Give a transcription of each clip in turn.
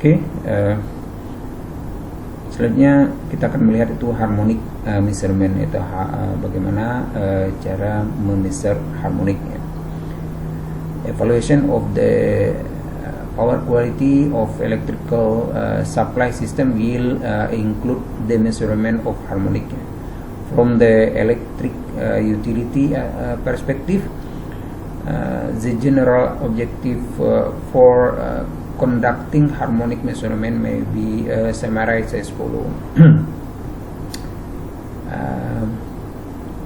Oke, selanjutnya kita akan melihat itu harmonic measurement, itu bagaimana cara memeasure harmonic. Evaluation of the power quality of electrical supply system will include the measurement of harmonic. From the electric utility perspective, the general objective for conducting harmonic measurement may be summarized as follows.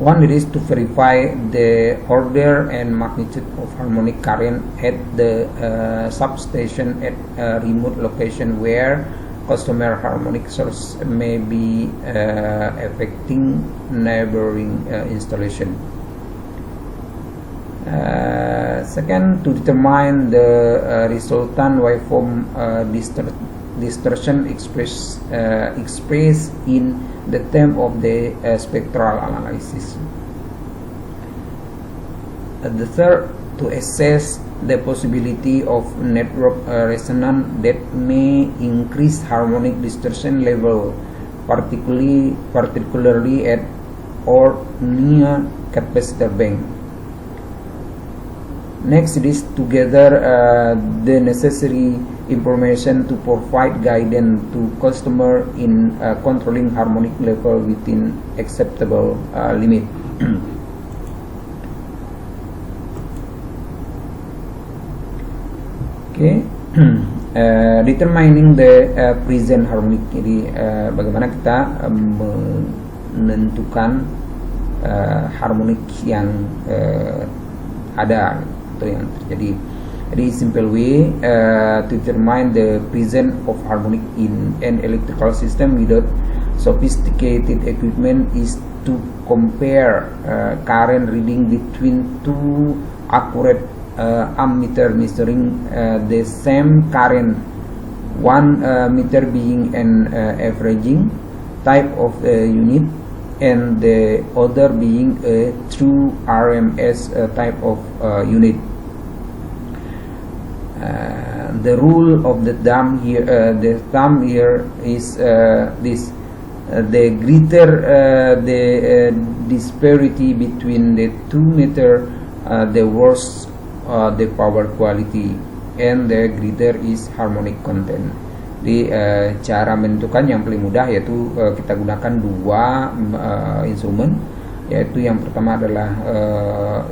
One is to verify the order and magnitude of harmonic current at the substation at a remote location where customer harmonic source may be affecting neighboring installation. Second, to determine the resultant waveform distortion expressed in the term of the spectral analysis. The third, to assess the possibility of network resonance that may increase harmonic distortion level, particularly at or near capacitor bank. Next is to gather the necessary information to provide guidance to customer in controlling harmonic level within acceptable limit. Okay, determining the present harmonic. Jadi bagaimana kita menentukan harmonic yang ada atau yang terjadi. Jadi simple way to determine the presence of harmonic in an electrical system without sophisticated equipment is to compare current reading between two accurate ammeter measuring the same current, one meter being an averaging type of unit and the other being a true RMS type of unit. The rule of the thumb here, is this: the greater the disparity between the two meter, the worse the power quality, and the greater is harmonic content. Di cara menentukan yang paling mudah yaitu kita gunakan dua instrumen, yaitu yang pertama adalah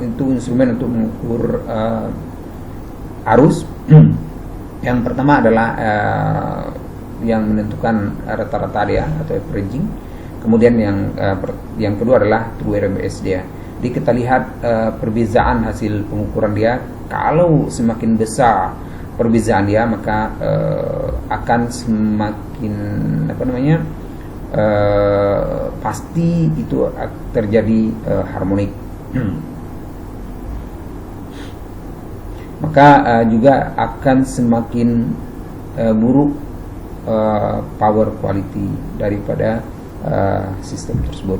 itu instrumen untuk mengukur arus. Yang pertama adalah yang menentukan rata-rata dia atau averaging. Kemudian yang kedua adalah true RMS dia. Jadi kita lihat perbedaan hasil pengukuran dia. Kalau semakin besar perbedaan dia, maka akan semakin pasti itu terjadi harmonik. Maka juga akan semakin buruk power quality daripada sistem tersebut.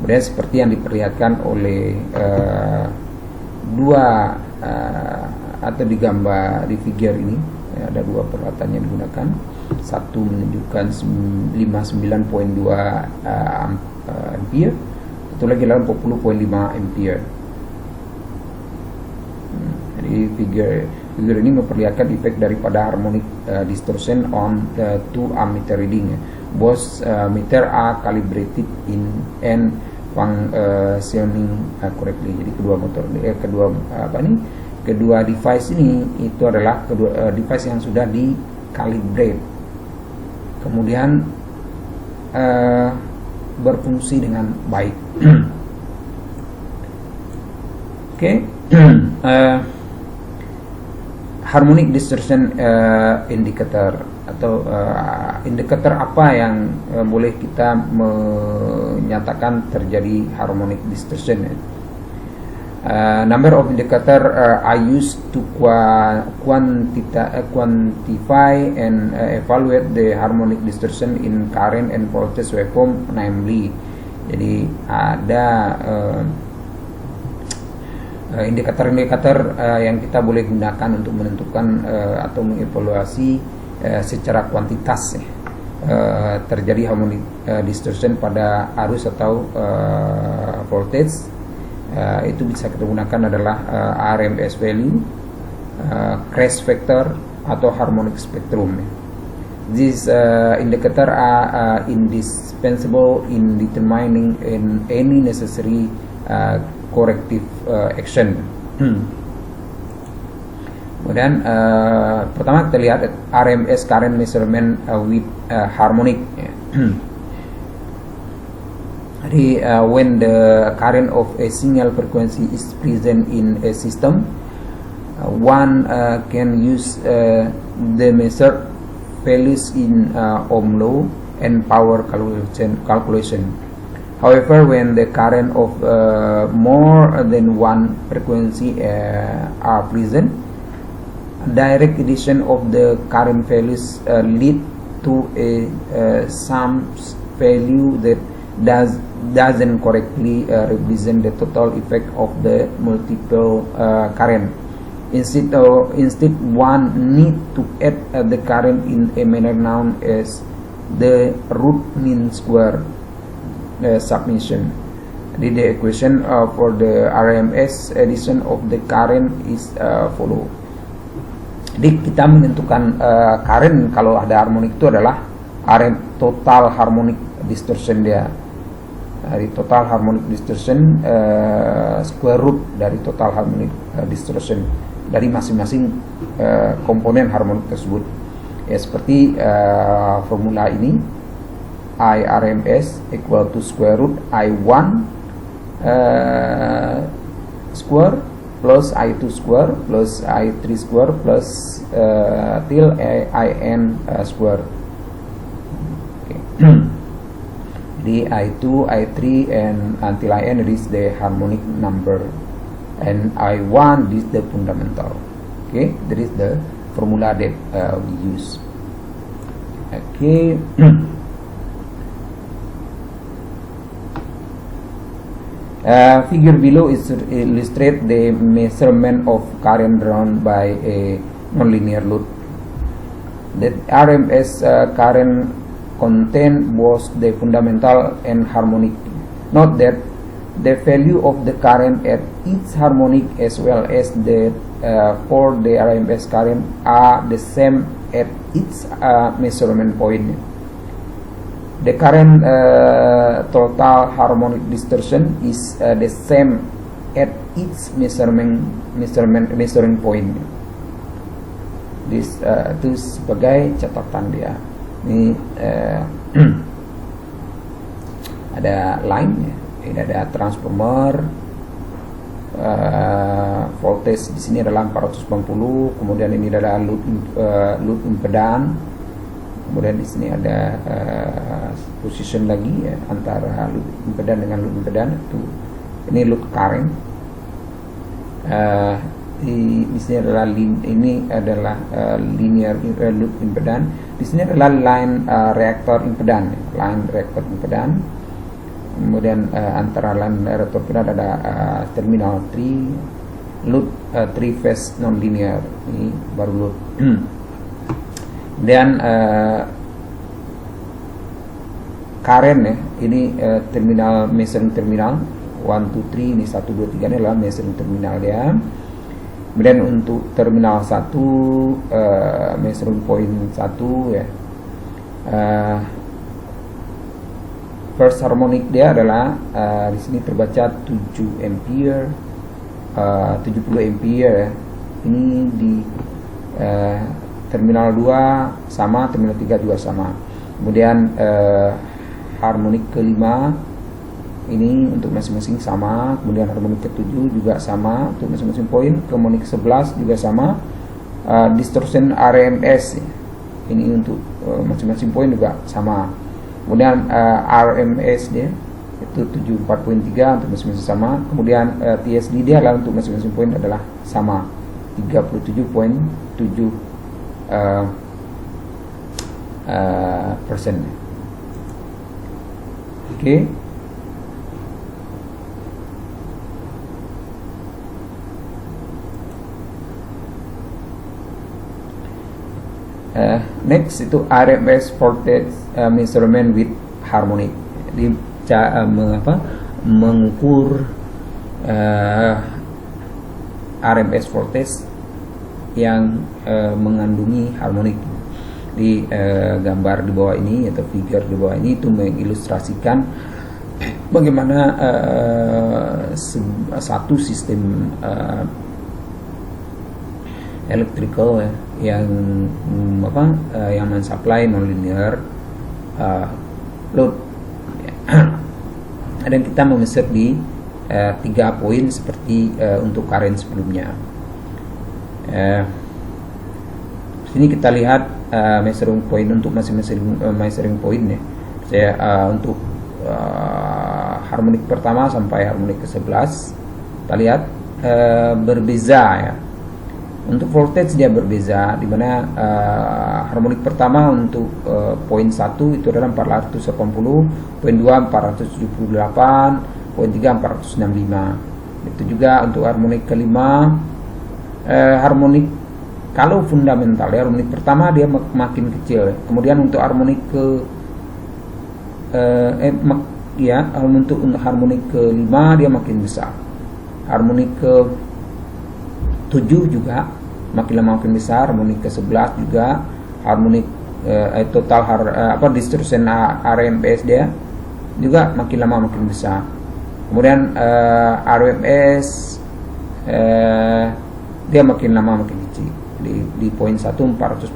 Kemudian seperti yang diperlihatkan oleh dua atau digambar di figure ini, ada dua peralatan yang digunakan. Satu menunjukkan 59.2 ampere, satu lagi 80.5 ampere. Jadi figure ini memperlihatkan efek daripada harmonic distortion on the two ammeter reading. Both meter are calibrated in and functioning correctly. Jadi kedua device ini itu adalah kedua device yang sudah di calibrate, kemudian berfungsi dengan baik. Oke. Harmonic distortion indicator atau indikator apa yang boleh kita menyatakan terjadi harmonic distortion. Number of indicator are used to quantify and evaluate the harmonic distortion in current and voltage waveform, namely. Jadi ada indikator-indikator yang kita boleh gunakan untuk menentukan atau mengevaluasi secara kuantitas terjadi harmonic distortion pada arus atau voltage, itu bisa kita gunakan adalah RMS value, crash factor, atau harmonic spectrum. These indicators are indispensable in determining any necessary corrective action. Kemudian pertama kita lihat RMS current measurement with harmonic. Jadi when the current of a single frequency is present in a system, one can use the measured values in ohm law and power calculation. However, when the current of more than one frequency are present, direct addition of the current values lead to a sum value that doesn't correctly represent the total effect of the multiple current. Instead, one need to add the current in a manner known as the root mean square summation. The equation for the RMS addition of the current is follow. Jadi kita menentukan current kalau ada harmonic itu adalah total harmonic distortion dia. Dari total harmonic distortion square root dari total harmonic distortion dari masing-masing komponen harmonik tersebut. Ya, seperti formula ini, IRMS equal to square root I1 square plus I2 square plus I3 square plus till IN square. Okay. Jadi I2, I3 and until IN is the harmonic number, and I1 is the fundamental. Okay, that is the formula that we use. Okay. Figure below is illustrate the measurement of current drawn by a nonlinear load. The RMS current contain both the fundamental and harmonic. Note that the value of the current at each harmonic as well as the for the RMS current are the same at each measurement point. The current total harmonic distortion is the same at each measuring point. This itu sebagai catatan dia. Ini ada line ya. Ini ada transformer, voltage di sini adalah 490, kemudian ini adalah load impedan, kemudian di sini ada position lagi ya, antara load impedan dengan load impedan itu. Ini load current. Di sini adalah linear load impedan. Di sini adalah line reactor impedan, line reactor impedan. Kemudian antara line reactor impedan ada terminal 3 load 3 phase non-linear, ini baru load. Dan current ya, ini terminal measuring terminal 1, 2, 3, ini 1, 2, 3 ini adalah measuring terminal dia. Kemudian untuk terminal 1 measuring point 1 ya, first harmonic dia adalah di sini terbaca 7 ampere, 70 ampere ya. Ini di terminal 2 sama, terminal 3 juga sama. Kemudian harmonik kelima ini untuk masing-masing sama. Kemudian harmonik ke-7 juga sama untuk masing-masing poin. Harmonik ke-11 juga sama. Distortion RMS ini untuk masing-masing poin juga sama. Kemudian RMS dia itu 74.3 untuk masing-masing sama. Kemudian TSD dia adalah untuk masing-masing poin adalah sama, 37.7 persen. Oke. Next itu RMS voltage measurement with harmonic. Jadi mengukur RMS voltage yang mengandungi harmonik. Di gambar di bawah ini atau figure di bawah ini itu mengilustrasikan bagaimana satu sistem electrical yang yang mensupply nonlinear load dan kita memeset di 3 poin seperti untuk current sebelumnya. Sini kita lihat measuring point untuk masing-masing measuring point ya. Saya untuk harmonik pertama sampai harmonik ke-11 kita lihat berbeza ya. Untuk voltage dia berbeza, di mana harmonik pertama untuk poin 1 itu adalah 480, poin 2 478, poin 3 465. Itu juga untuk harmonik kelima, harmonik kalau fundamental ya, harmonik pertama dia makin kecil ya. Kemudian untuk harmonik untuk harmonik kelima dia makin besar. Harmonik ke-7 juga makin lama makin besar, harmonik ke-11 juga, harmonik total distortion RMS dia juga makin lama makin besar. Kemudian RMS dia makin lama makin kecil. Di poin 1 490.1,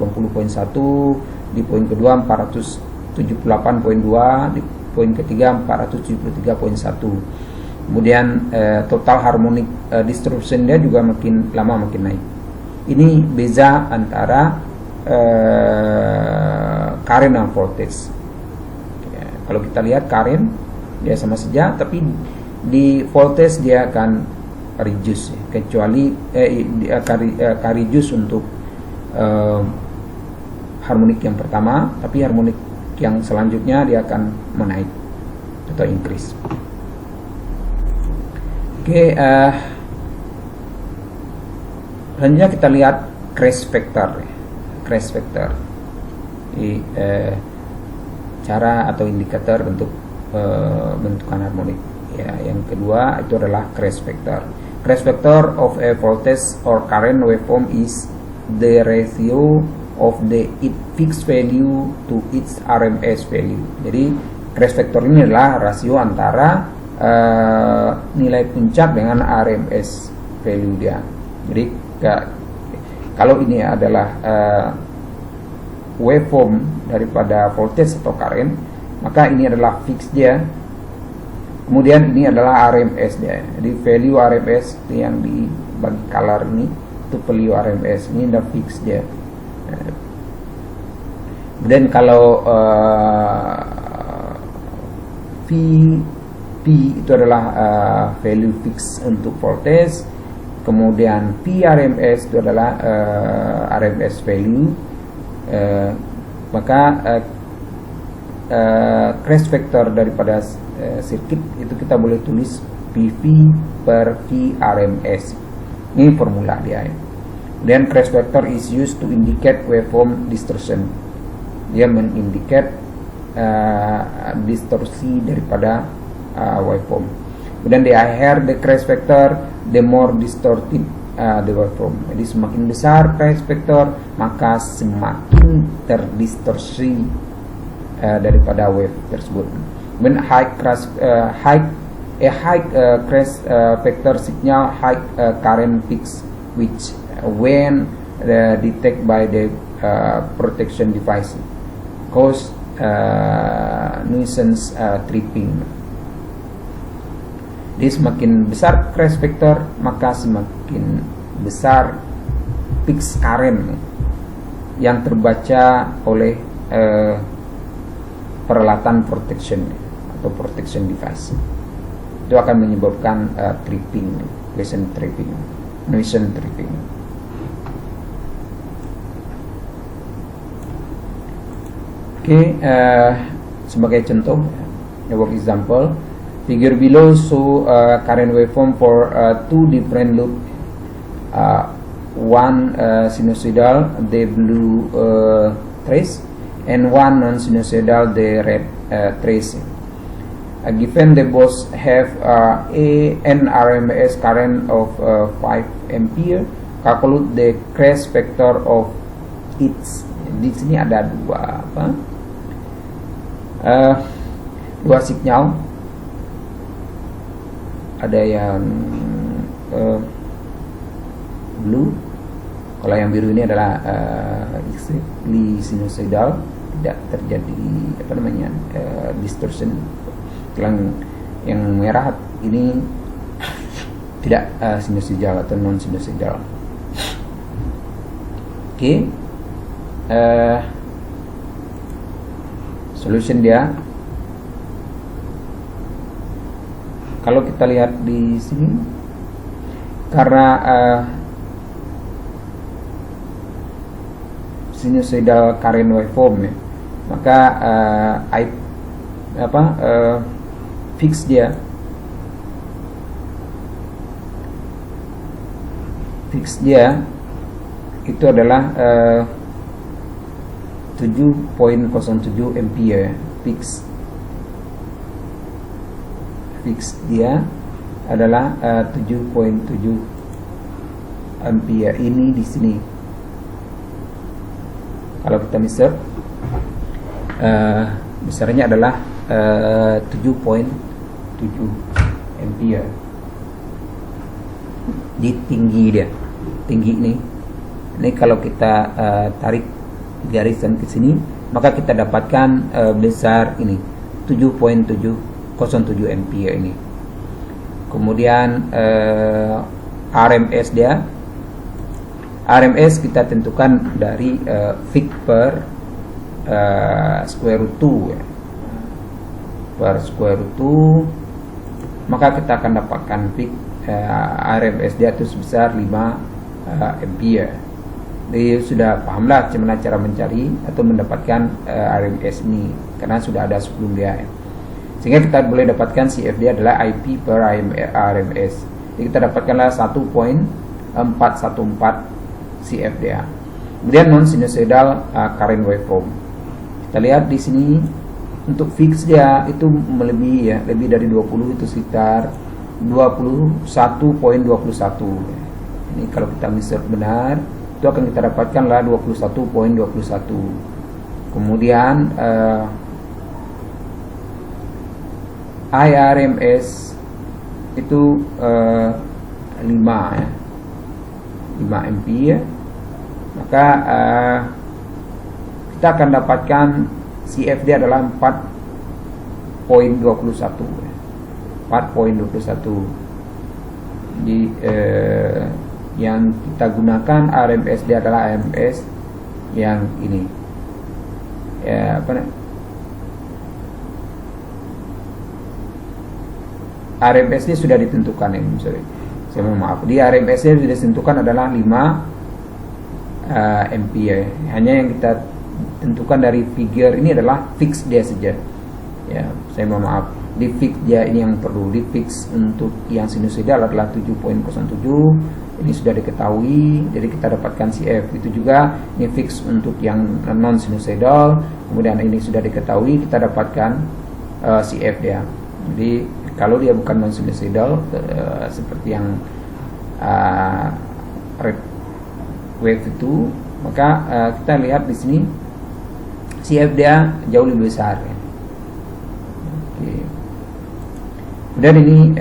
di poin kedua 478.2, di poin ketiga 473.1. Kemudian total harmonic distortion dia juga makin lama makin naik. Ini beza antara current dan voltage. Ya, kalau kita lihat current dia sama saja, tapi di voltage dia akan reduce, kecuali akan reduce untuk harmonik yang pertama, tapi harmonik yang selanjutnya dia akan menaik atau increase. Oke, selanjutnya kita lihat crash factor. Crash factor, cara atau indikator untuk bentukan harmonik. Ya, yang kedua itu adalah crash factor. Crash factor of a voltage or current waveform is the ratio of its fixed value to its RMS value. Jadi crash factor ini adalah rasio antara nilai puncak dengan RMS value dia. Jadi kalau ini adalah waveform daripada voltage atau current, maka ini adalah fix dia. Kemudian ini adalah RMS dia. Jadi value RMS yang di bagi color ini itu value RMS, ini adalah fix dia. Dan kalau P itu adalah value fix untuk voltage, kemudian PRMS itu adalah RMS value, maka crash factor daripada sirkuit itu kita boleh tulis PV per PRMS. Ini formula dia ya. Dan crash factor is used to indicate waveform distortion. Dia menindicate distorsi daripada waveform. Kemudian the higher the crash factor, the more distorted the waveform. Jadi semakin besar crash factor, maka semakin terdistorsi daripada wave tersebut. When high crash factor signal high current peaks, which when detected by the protection device cause nuisance tripping. Jadi semakin besar crash factor, maka semakin besar peaks current yang terbaca oleh peralatan protection atau protection device. Itu akan menyebabkan tripping, nuisance tripping. Oke, sebagai contoh, work example, figure below show current waveform for two different loop. one sinusoidal, the blue trace, and one non-sinusoidal, the red trace. Given they both have an RMS current of 5 ampere, calculate the crash factor of each. Di sini ada dua sinyal, ada yang blue, kalau yang biru ini adalah exactly sinusoidal, tidak terjadi distortion. Yang merah ini tidak sinusoidal atau non sinusoidal. Oke. Solution dia, kalau kita lihat di sini, karena sinusoidal current waveform ya, maka fix dia itu adalah 7.07 ampere. Fix dia adalah 7.7 ampere. Ini di sini kalau kita measure besarnya adalah 7.7 ampere. Di tinggi ini kalau kita tarik garisan ke sini, maka kita dapatkan besar ini 7.707 ampere ini. Kemudian RMS kita tentukan dari Vic per square root 2 ya. Per square root 2, maka kita akan dapatkan Vic RMS dia itu sebesar 5 ampere. Jadi sudah pahamlah bagaimana cara mencari atau mendapatkan RMS ini, karena sudah ada sebelum dia ya. Sehingga kita boleh dapatkan CF dia adalah IP per RMS. Jadi kita dapatkanlah 1.414 CF dia. Kemudian non sinusoidal current waveform. Kita lihat di sini untuk fix dia itu melebihi ya, lebih dari 20, itu sekitar 21.21. Ini kalau kita measure benar, itu akan kita dapatkanlah 21.21. Kemudian IRMS itu 5 ya, 5 ampere. Maka kita akan dapatkan CFD adalah 4.21 ya. 4.21. Jadi yang kita gunakan RMS dia adalah RMS yang ini ya, RMS ini sudah ditentukan ya, saya mohon maaf, di RMS nya sudah ditentukan adalah 5 ampere. Hanya yang kita tentukan dari figure ini adalah fix dia saja ya, saya mohon maaf, di fix dia ini yang perlu di fix. Untuk yang sinusoidal adalah 7.07, ini sudah diketahui, jadi kita dapatkan CF. Itu juga ini fix untuk yang non sinusoidal, kemudian ini sudah diketahui, kita dapatkan CF dia. Jadi kalau dia bukan non sinusoidal seperti yang red wave itu, maka kita lihat di sini CF dia jauh lebih besar ya. Oke. Kemudian ini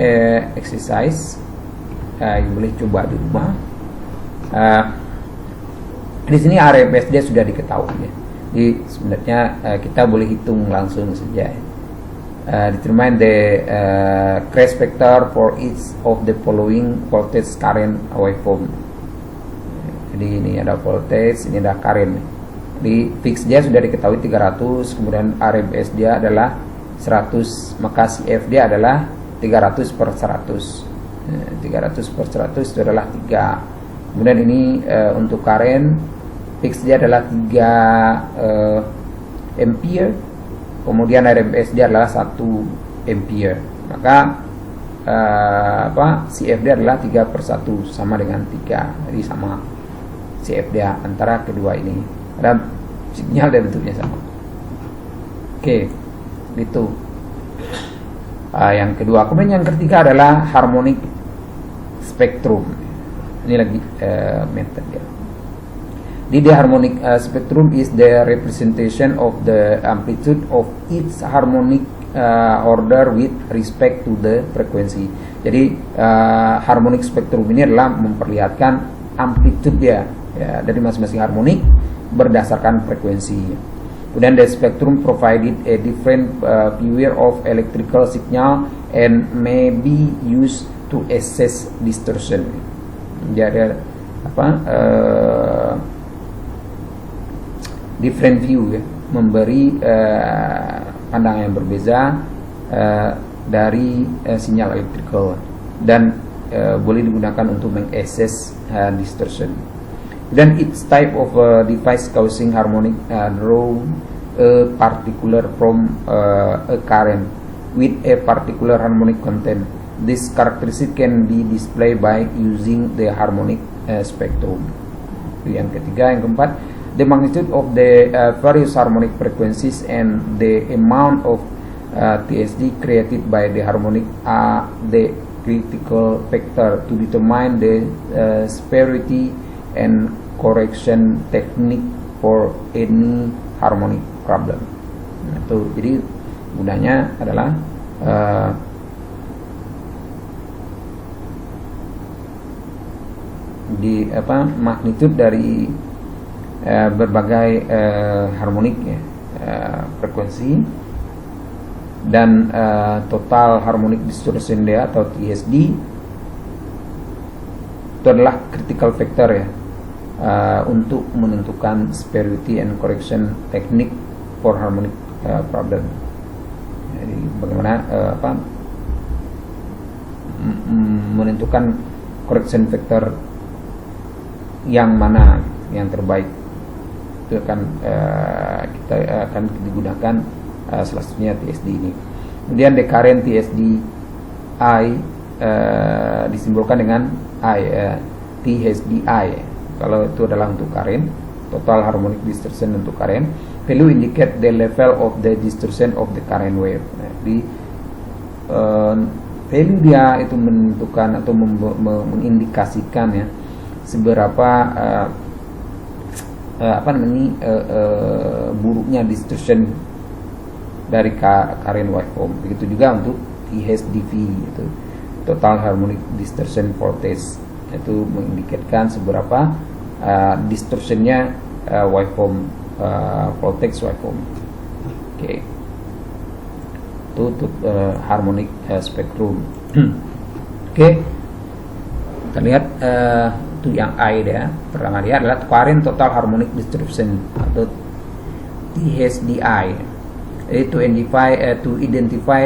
exercise yang boleh coba di rumah. Di sini RMS dia sudah diketahui ya. Jadi sebenarnya kita boleh hitung langsung saja ya. Determine the crash factor for each of the following voltage current waveform. Jadi ini ada voltage, ini ada current. Di fix dia sudah diketahui 300, kemudian RMS dia adalah 100, maka CF dia adalah 300 per 100. 300 per 100 itu adalah 3. Kemudian ini untuk current fix dia adalah 3 ampere. Kemudian RMS dia adalah 1 ampere. Maka CF dia adalah 3 per 1 sama dengan 3. Jadi sama. CF dia antara kedua ini, dan sinyal dan bentuknya sama. Oke, itu yang kedua. Kemudian yang ketiga adalah harmonic spectrum. Ini lagi metode. The harmonic spectrum is the representation of the amplitude of each harmonic order with respect to the frequency. Jadi harmonic spectrum ini adalah memperlihatkan amplitude dia ya, dari masing-masing harmonik berdasarkan frekuensi. Kemudian the spectrum provided a different viewer of electrical signal and may be used to assess distortion. Jadi different view ya, memberi pandangan yang berbeza dari sinyal electrical dan boleh digunakan untuk mengakses distortion. Then each type of device causing harmonic draw a particular from a current with a particular harmonic content. This characteristic can be displayed by using the harmonic spectrum. Yang ketiga, yang keempat, the magnitude of the various harmonic frequencies and the amount of TSD created by the harmonic are the critical factor to determine the severity and correction technique for any harmonic problem. Nah, itu jadi gunanya adalah di magnitude dari berbagai harmonik ya, frekuensi dan total harmonic distortion dia atau TSD itu adalah critical factor ya, untuk menentukan severity and correction technique for harmonic problem. Jadi bagaimana menentukan correction factor yang mana yang terbaik, itu akan kita akan digunakan selanjutnya TSD ini. Kemudian the current TSD I disimbolkan dengan TSDI. Kalau itu adalah untuk current, total harmonic distortion untuk current. Value indicate the level of the distortion of the current wave. Nah, di value dia itu menentukan atau mengindikasikan ya seberapa buruknya distortion dari current waveform. Begitu juga untuk THDV, itu total harmonic distortion voltage, itu mengindikasikan seberapa distortionnya waveform, voltage waveform. Oke. Itu untuk harmonic spectrum. Oke. Kita lihat itu yang I ya. Pertama dia adalah current total harmonic distortion atau THDI. To identify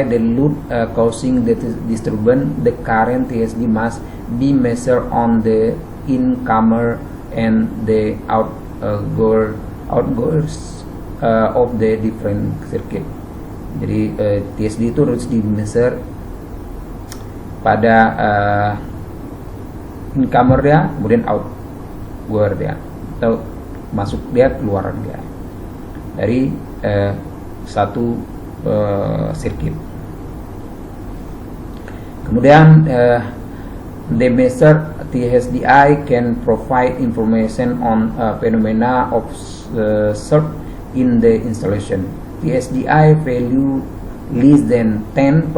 the load causing the disturbance, the current TSD must be measured on the incomer and the outgoers of the different circuit. Jadi TSD itu harus di measure pada incomer dia, kemudian outgoer dia, atau masuk dia, keluaran dia dari satu sirkuit. Kemudian the measure THDI can provide information on phenomena of surge in the installation. THDI value less than 10%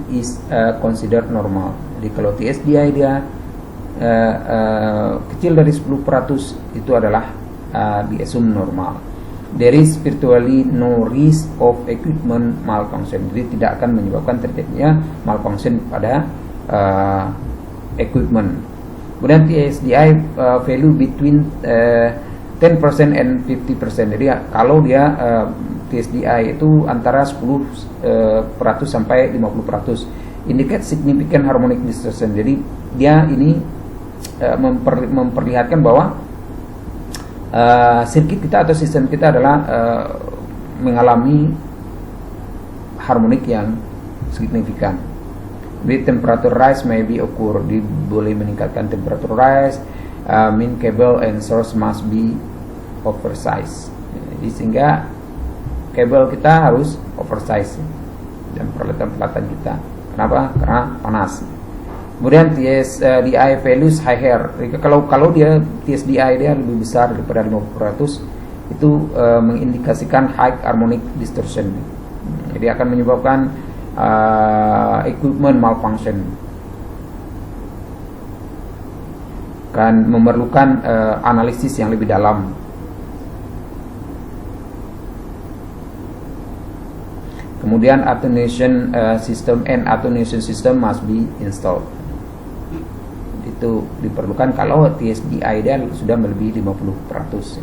is considered normal. Jadi kalau THDI dia kecil dari 10% itu adalah diassume normal. There is virtually no risk of equipment malfunction. Jadi tidak akan menyebabkan terjadinya malfunction pada equipment. Kemudian THDI value between 10% and 50%. Jadi kalau dia THDI itu antara 10% sampai 50%, indicate significant harmonic distortion. Jadi dia ini memperlihatkan bahwa sirkuit kita atau sistem kita adalah mengalami harmonik yang signifikan. With temperature rise may be occur, boleh meningkatkan temperature rise, mean cable and source must be oversized. Jadi sehingga kabel kita harus oversize dan peralatan-peralatan kita. Kenapa? Karena panas. Kemudian TSDI values higher. Kalau dia TSDI dia lebih besar daripada 50%, itu mengindikasikan high harmonic distortion. Jadi akan menyebabkan equipment malfunction. Kan memerlukan analisis yang lebih dalam. Kemudian attenuation system must be installed. Itu diperlukan kalau TSDI dia sudah melebihi 50%.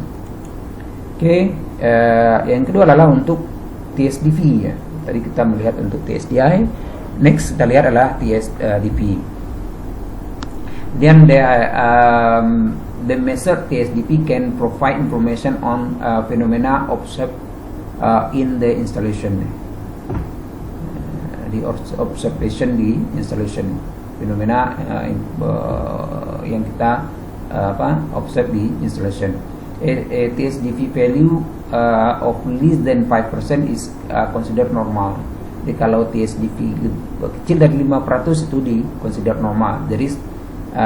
Oke, yang kedua adalah untuk TSDV ya. Tadi kita melihat untuk TSDI. Next kita lihat adalah TSDV. Then the measured TSDV can provide information on phenomena observed in the installation. Di observation di installation, fenomena yang kita observe di installation. A TSDV value of less than 5% is considered normal. Jadi kalau TSDV kecil dari 5% itu di consider normal. Jadi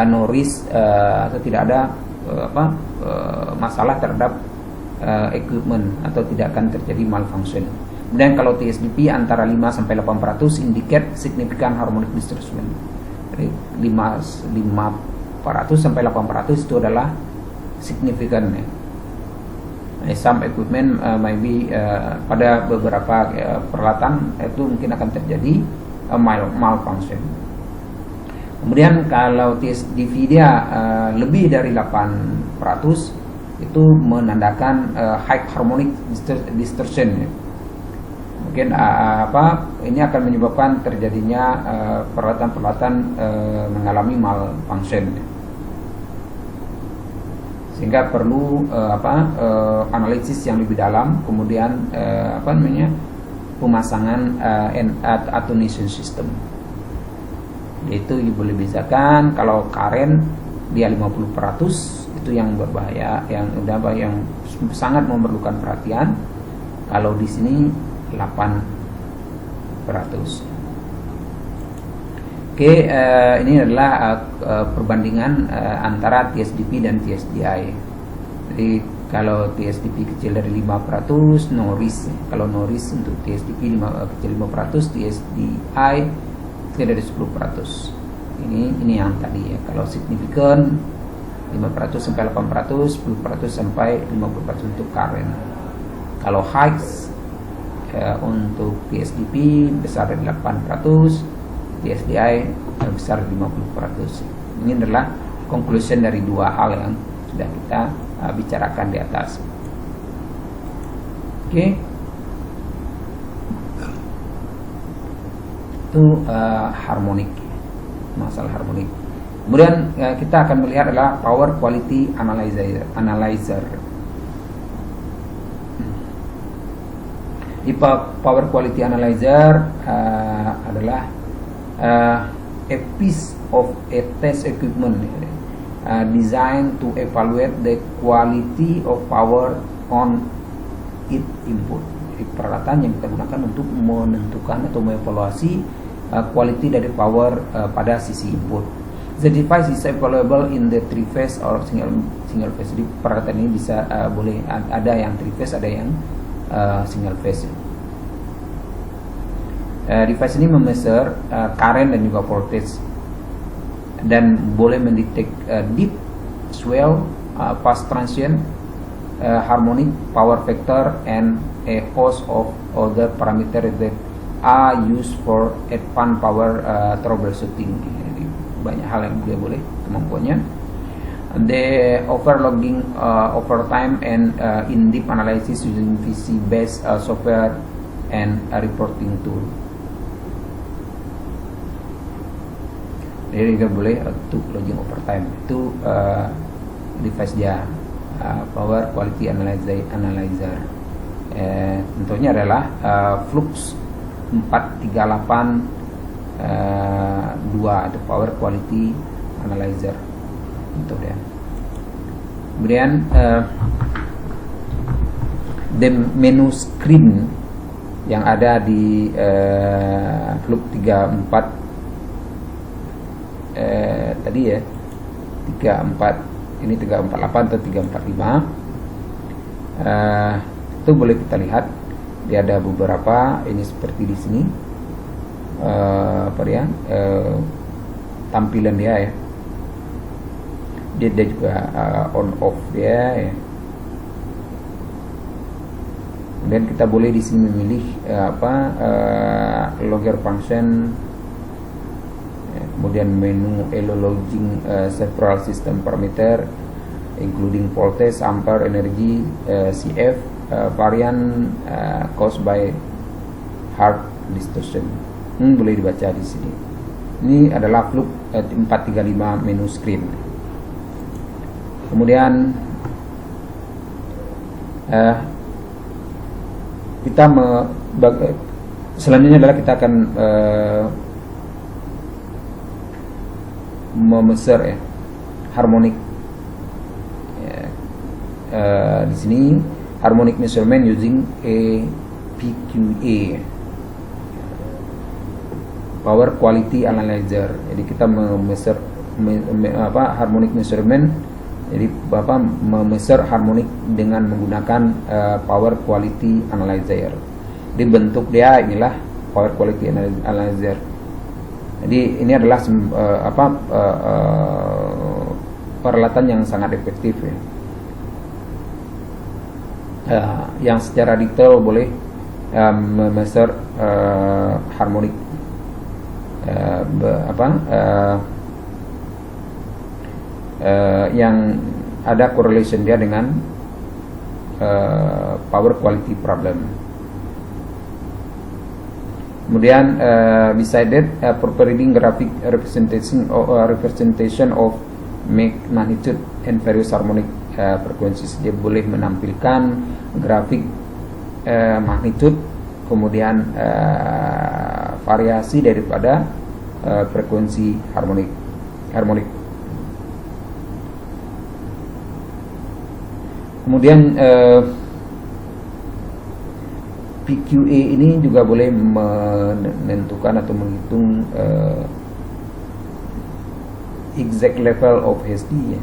no risk atau tidak ada masalah terhadap equipment atau tidak akan terjadi malfunction. Dan kalau TSDV antara 5 sampai 8% indicate significant harmonic distortion. Jadi 5% sampai 8% itu adalah significant. Some equipment maybe pada beberapa peralatan itu mungkin akan terjadi malfunction. Kemudian kalau TSDV dia lebih dari 8% itu menandakan high harmonic distortion. Mungkin ini akan menyebabkan terjadinya peralatan-peralatan mengalami malfunction, sehingga perlu analisis yang lebih dalam. Kemudian pemasangan attenuation system, yaitu boleh bedakan kalau current dia 50% itu yang berbahaya, yang sangat memerlukan perhatian. Kalau di sini 8%. Oke, ini adalah perbandingan antara TSDV dan TSDI. Jadi kalau TSDV kecil dari 5%, no risk. Kalau no risk untuk TSDV kecil 5%, TSDI kecil dari 10%. Ini yang tadi ya. Kalau significant 5% sampai 8%, 10% sampai 50% untuk current. Kalau high untuk TSDV besar dari 8%, TSDI besar dari 50%. Ini adalah conclusion dari dua hal yang sudah kita bicarakan di atas. Oke. Itu harmonik, masalah harmonik. Kemudian kita akan melihat adalah power quality analyzer. Di power quality analyzer adalah a piece of a test equipment designed to evaluate the quality of power on its input. Jadi peralatan yang kita gunakan untuk menentukan atau mengevaluasi quality dari power pada sisi input. The device is available in the 3-phase or single phase. Jadi peralatan ini bisa boleh ada yang 3-phase, ada yang single phase. Device ini memeasure current dan juga voltage, dan boleh mendetek deep swell, fast transient, harmonic, power factor, and a host of other parameters that are used for advanced power troubleshooting. Jadi banyak hal yang boleh kemampuannya. The overloading overtime and in-depth analysis using VC-based software and reporting tool. Jadi juga boleh untuk logging overtime. Itu device dia, power quality analyzer. Tentunya adalah Flux 438 2 atau power quality analyzer. Untuk dia. Kemudian the menu screen yang ada di flux 34 tadi ya, 34 ini 348 atau 345, itu boleh kita lihat dia ada beberapa, ini seperti di sini tampilan dia ya, dia ada juga on off dia ya. Kemudian kita boleh di sini memilih logger function, kemudian menu elo logging several system parameter including voltage, ampere, energy, CF, variant caused by hard distortion. Boleh dibaca di sini. Ini adalah flux 435 menu screen. Kemudian kita selanjutnya adalah kita akan memeser ya, harmonic di sini harmonic measurement using a PQA, power quality analyzer. Jadi kita memeser harmonic measurement. Jadi Bapak memeser harmonik dengan menggunakan power quality analyzer. Di bentuk dia inilah power quality analyzer. Jadi ini adalah peralatan yang sangat efektif ya. Yang secara detail boleh memeser harmonik yang ada correlation dia dengan power quality problem. Kemudian beside that, providing graphic representation of magnitude and various harmonic frequencies. Dia boleh menampilkan grafik magnitude, kemudian variasi daripada frekuensi harmonik. Kemudian PQA ini juga boleh menentukan atau menghitung exact level of HD ya.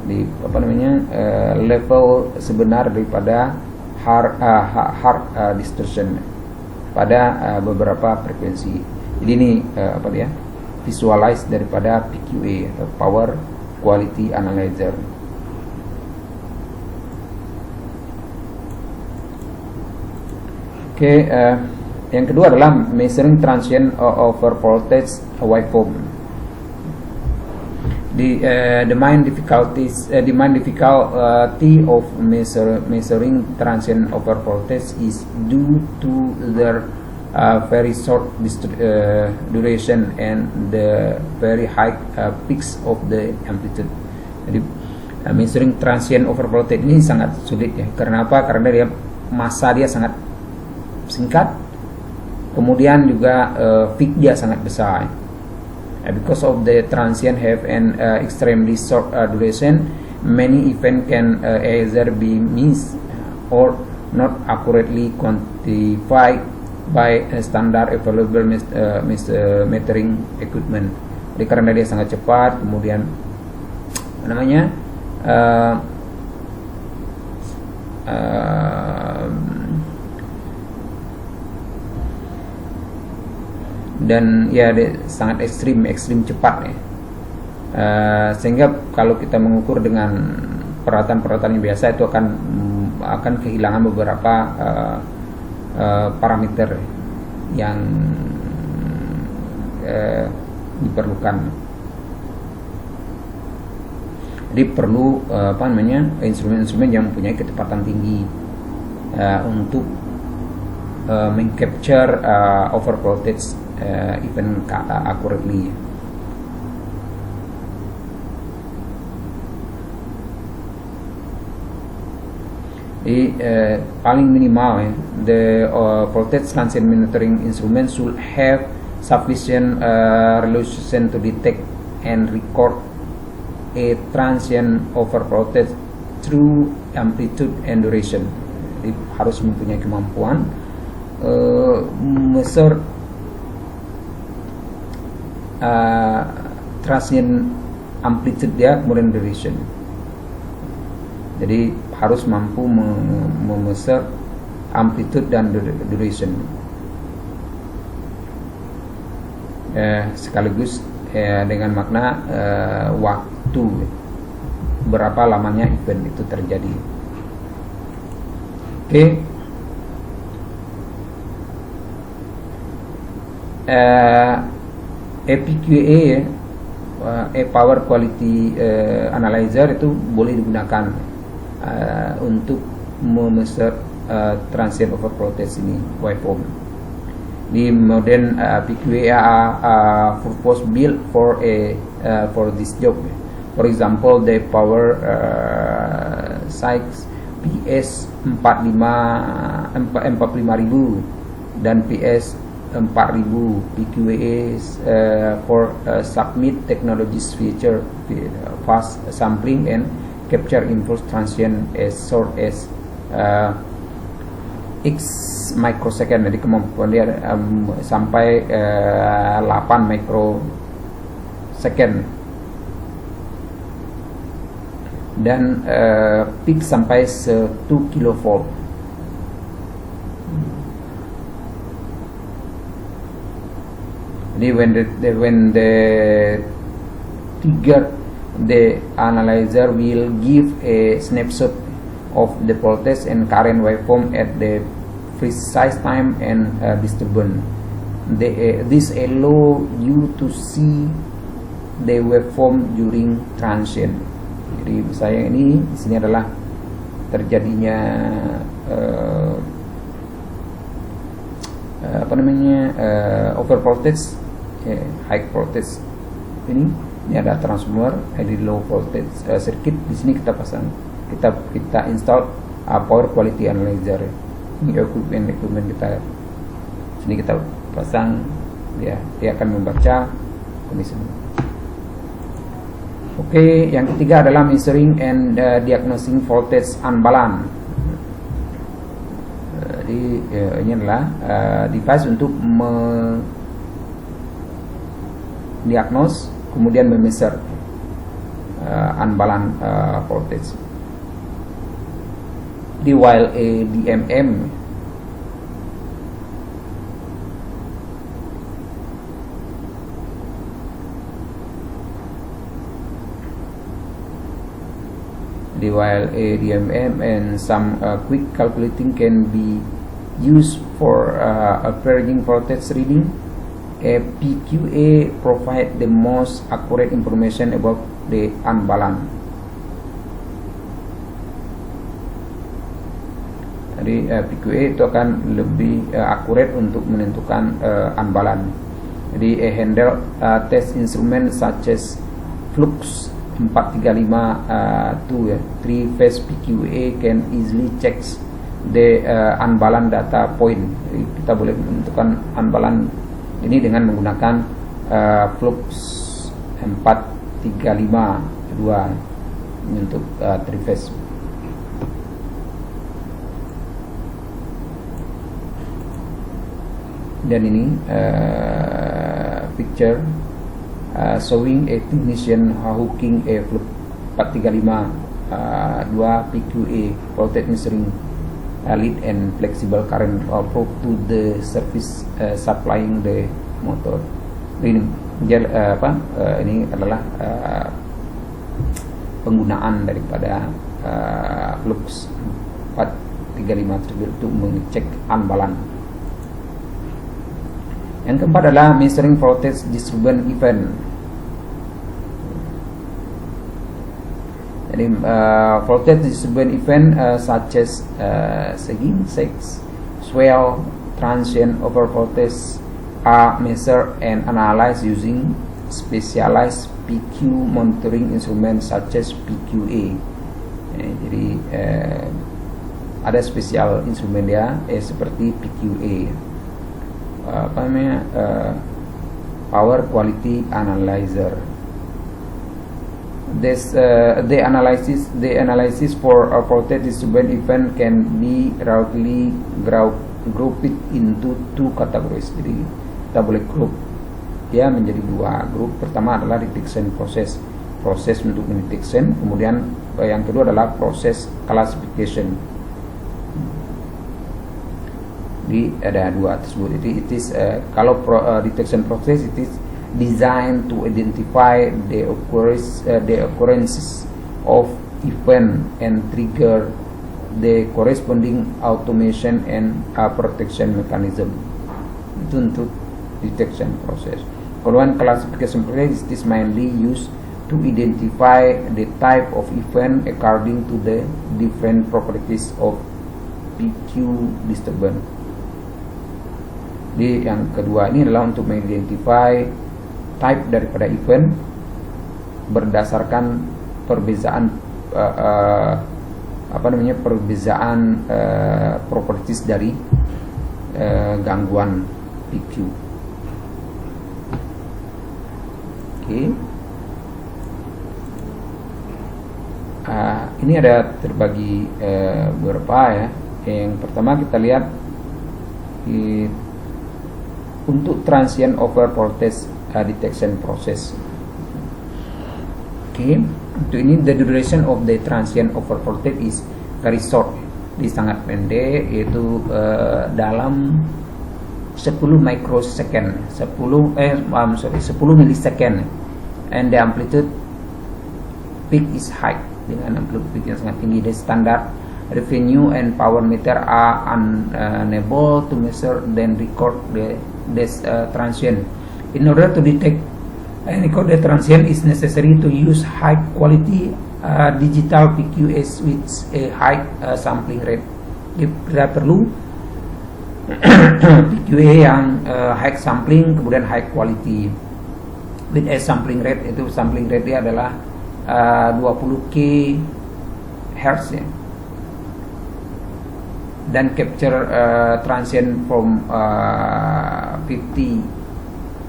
Di level sebenar daripada hard distortion pada beberapa frekuensi. Jadi ini visualize daripada PQA atau power quality analyzer. Yang kedua adalah measuring transient over voltage waveform. The main difficulty of measuring transient over voltage is due to their very short duration and the very high peaks of the amplitude. Jadi measuring transient over voltage ini sangat sulit ya. Karena apa? Karena masa dia sangat singkat, kemudian juga peak dia sangat besar. Because of the transient have an extremely short duration, many event can either be missed or not accurately quantified by standard available metering equipment. Jadi karena dia sangat cepat, kemudian dan ya sangat ekstrim cepat ya, sehingga kalau kita mengukur dengan peralatan yang biasa itu akan kehilangan beberapa parameter yang diperlukan. Jadi perlu instrumen-instrumen yang mempunyai kecepatan tinggi untuk mengcapture over voltage even accurately. Paling minimal the voltage transient monitoring instrument should have sufficient resolution to detect and record a transient over voltage true amplitude and duration. Jadi harus mempunyai kemampuan measure transient amplitude dia, kemudian duration. Jadi harus mampu memeser amplitude dan duration. Sekaligus dengan makna waktu, berapa lamanya event itu terjadi. Oke. APQA Power Quality Analyzer itu boleh digunakan untuk memeser transient over voltage ini waveform. Di modern PQA purpose built for this job. For example, the power size PS 45000 dan PS 4000 PQA for submit technologies feature fast sampling and capture impulse transient as short as X microsecond. Jadi kemampuan dia sampai 8 microsecond dan peak sampai 1 kilovolt. Jadi when the trigger, the analyzer will give a snapshot of the voltage and current waveform at the precise time and disturbance. This allow you to see the waveform during transient. Jadi misalnya ini di sini adalah terjadinya over voltage, high voltage. Ini ada transformer, di low voltage circuit. Di sini kita pasang, kita install power quality analyzer. Ini equipment kita. Sini kita pasang, dia akan membaca kondisi. Oke, yang ketiga adalah measuring and diagnosing voltage unbalance. Jadi ini adalah device untuk mendiagnos kemudian memeser unbalance voltage. Di while DMM and some quick calculating can be used for averaging voltage reading. A PQA provide the most accurate information about the unbalance. Jadi PQA itu akan lebih akurat untuk menentukan unbalance. Jadi handle test instrument such as flux 435 three phase PQA can easily check the unbalance data point. Jadi kita boleh menentukan unbalance ini dengan menggunakan flux 435 untuk three phase. Dan ini picture showing a technician hooking a flux 435 PQA voltage measuring lead and flexible current probe to the surface supplying the motor. Ini ini adalah penggunaan daripada flux 435 tersebut untuk mengecek unbalance. Yang keempat adalah measuring voltage disturbance event. Jadi voltage disturbance event such as sagging, sags, swell, transient over voltage are measured and analyzed using specialized PQ monitoring instruments such as PQA. Jadi ada spesial instrumen dia seperti PQA. Power Quality Analyzer. The analysis for a voltage disturbance event can be roughly grouped into two categories. Jadi kita boleh group ya menjadi dua grup. Pertama adalah detection proses untuk mendetection, kemudian yang kedua adalah proses classification. Jadi ada dua tersebut. It is kalau detection process, it is designed to identify the occurrences of event and trigger the corresponding automation and protection mechanism. Itu untuk detection process. Kemudian classification process is mainly used to identify the type of event according to the different properties of PQ disturbance. Jadi yang kedua ini adalah untuk mengidentify type daripada event berdasarkan perbezaan perbezaan properties dari gangguan PQ. Okay. Ini ada terbagi beberapa ya. Yang pertama kita lihat untuk transient over voltage detection process. Okay. Untuk ini the duration of the transient over voltage is very short, sangat pendek, yaitu dalam 10 microsecond, 10 millisecond, and the amplitude peak is high, dengan amplitude peak yang sangat tinggi. The standard revenue and power meter are unable to measure then record this transient. In order to detect and record the transient, is necessary to use high quality digital PQS with a high sampling rate. Kita perlu PQA yang high sampling, kemudian high quality with a sampling rate. Itu sampling rate dia adalah 20k Hz ya. Dan capture transient from 50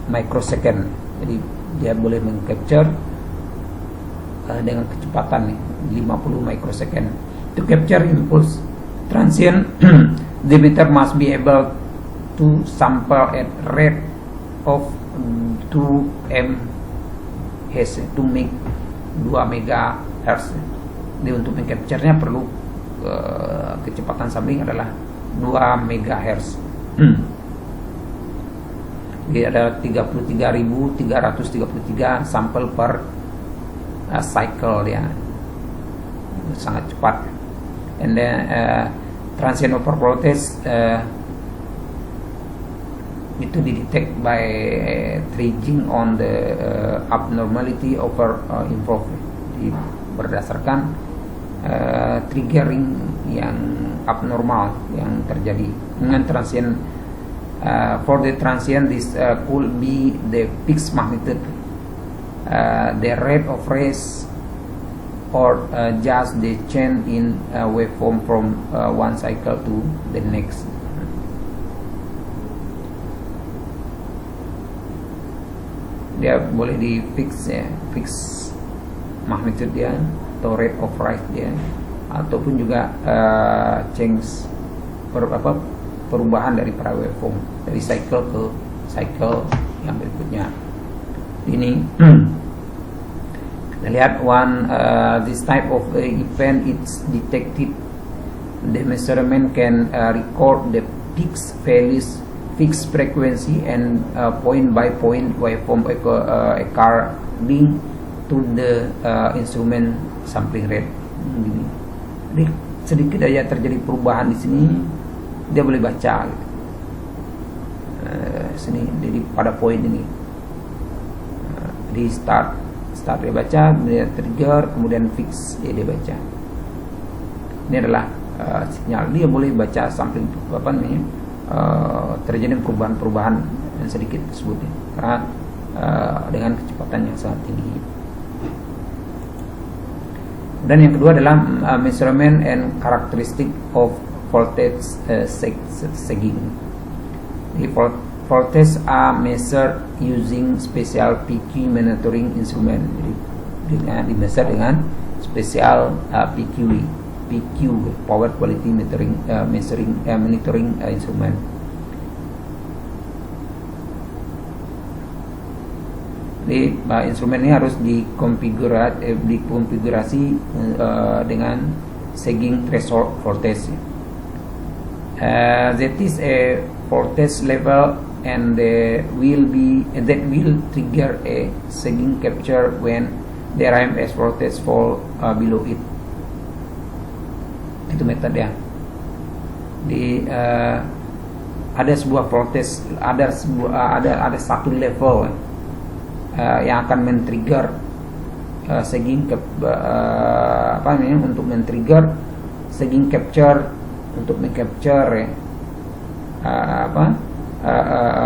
microsecond. Jadi dia boleh mengcapture dengan kecepatan nih 50 microsecond. To capture impulse transient, the meter must be able to sample at rate of 2 mHz, to make 2 MHz. Jadi untuk mengcapture-nya perlu kecepatan sampling adalah 2 MHz. Jadi ada 33.333 sampel per cycle ya, sangat cepat. And then transient over voltage itu didetect by triggering on the abnormality over improvement. Jadi berdasarkan triggering yang abnormal yang terjadi dengan transient. For the transient, this could be the fixed magnitude, the rate of rise, or just the change in waveform from one cycle to the next. Dia boleh di fix ya, fix magnitude dia atau rate of rise dia, ataupun juga change perubahan dari para waveform dari cycle ke cycle yang berikutnya. Ini kita lihat this type of event is detected. The measurement can record the peaks, values, fixed frequency, and point by point waveform according to the instrument sampling rate. Jadi sedikit aja terjadi perubahan di sini, dia boleh baca gitu. Sini jadi pada poin ini di start dia baca, dia trigger, kemudian fix dia baca. Ini adalah sinyal. Dia boleh baca sampling terjadi perubahan yang sedikit tersebut ya, karena dengan kecepatan yang sangat tinggi. Dan yang kedua adalah measurement and characteristic of voltage sagging. The voltage are measured using special PQ monitoring instrument. Jadi dengan dimeasure dengan spesial PQ Power Quality Monitoring instrument. Jadi instrumen ini harus dikonfigurasi dengan sagging threshold voltage. That is a voltage level and that will trigger a sagging capture when the RMS voltage fall below it. Itu metode ya. Ada sebuah voltage, ada satu level yang akan men-trigger sagging untuk men-trigger sagging capture untuk meng-capture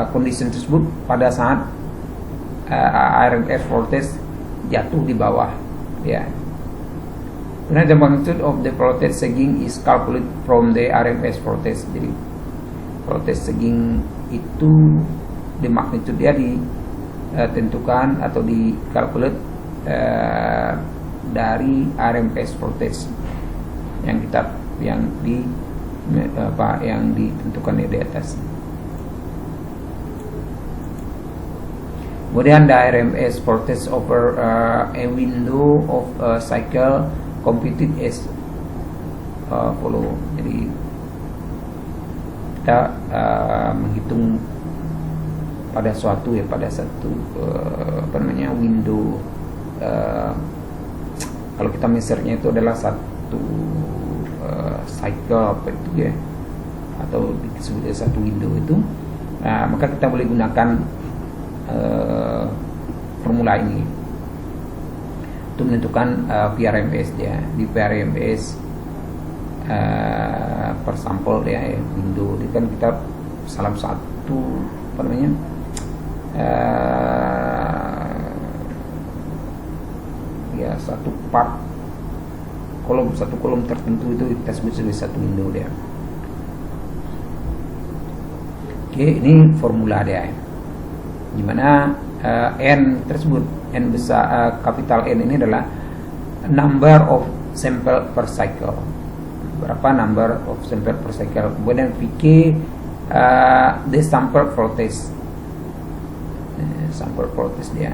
kondisi tersebut pada saat RMS voltage jatuh di bawah ya. Nah, the magnitude of the voltage sagging is calculated from the RMS voltage. Jadi voltage sagging itu di magnitude dia ditentukan atau dikalkulat dari RMS voltage yang ditentukan di atas. Kemudian the RMS voltage over a window of a cycle computed as follow. Jadi kita menghitung pada satu window. Kalau kita measure-nya itu adalah satu cycle ya, atau disebut satu window itu, maka kita boleh gunakan formula ini untuk menentukan PRMS dia. Di PRMS per sampel ya, window itu kan kita salah satu satu part satu kolom tertentu itu kita sebut sebagai satu window dia. Oke, ini formula dia. Dimana N tersebut, N besar, capital N ini adalah number of sample per cycle. Berapa number of sample per cycle. Kemudian VK the sample voltage. Sample voltage dia.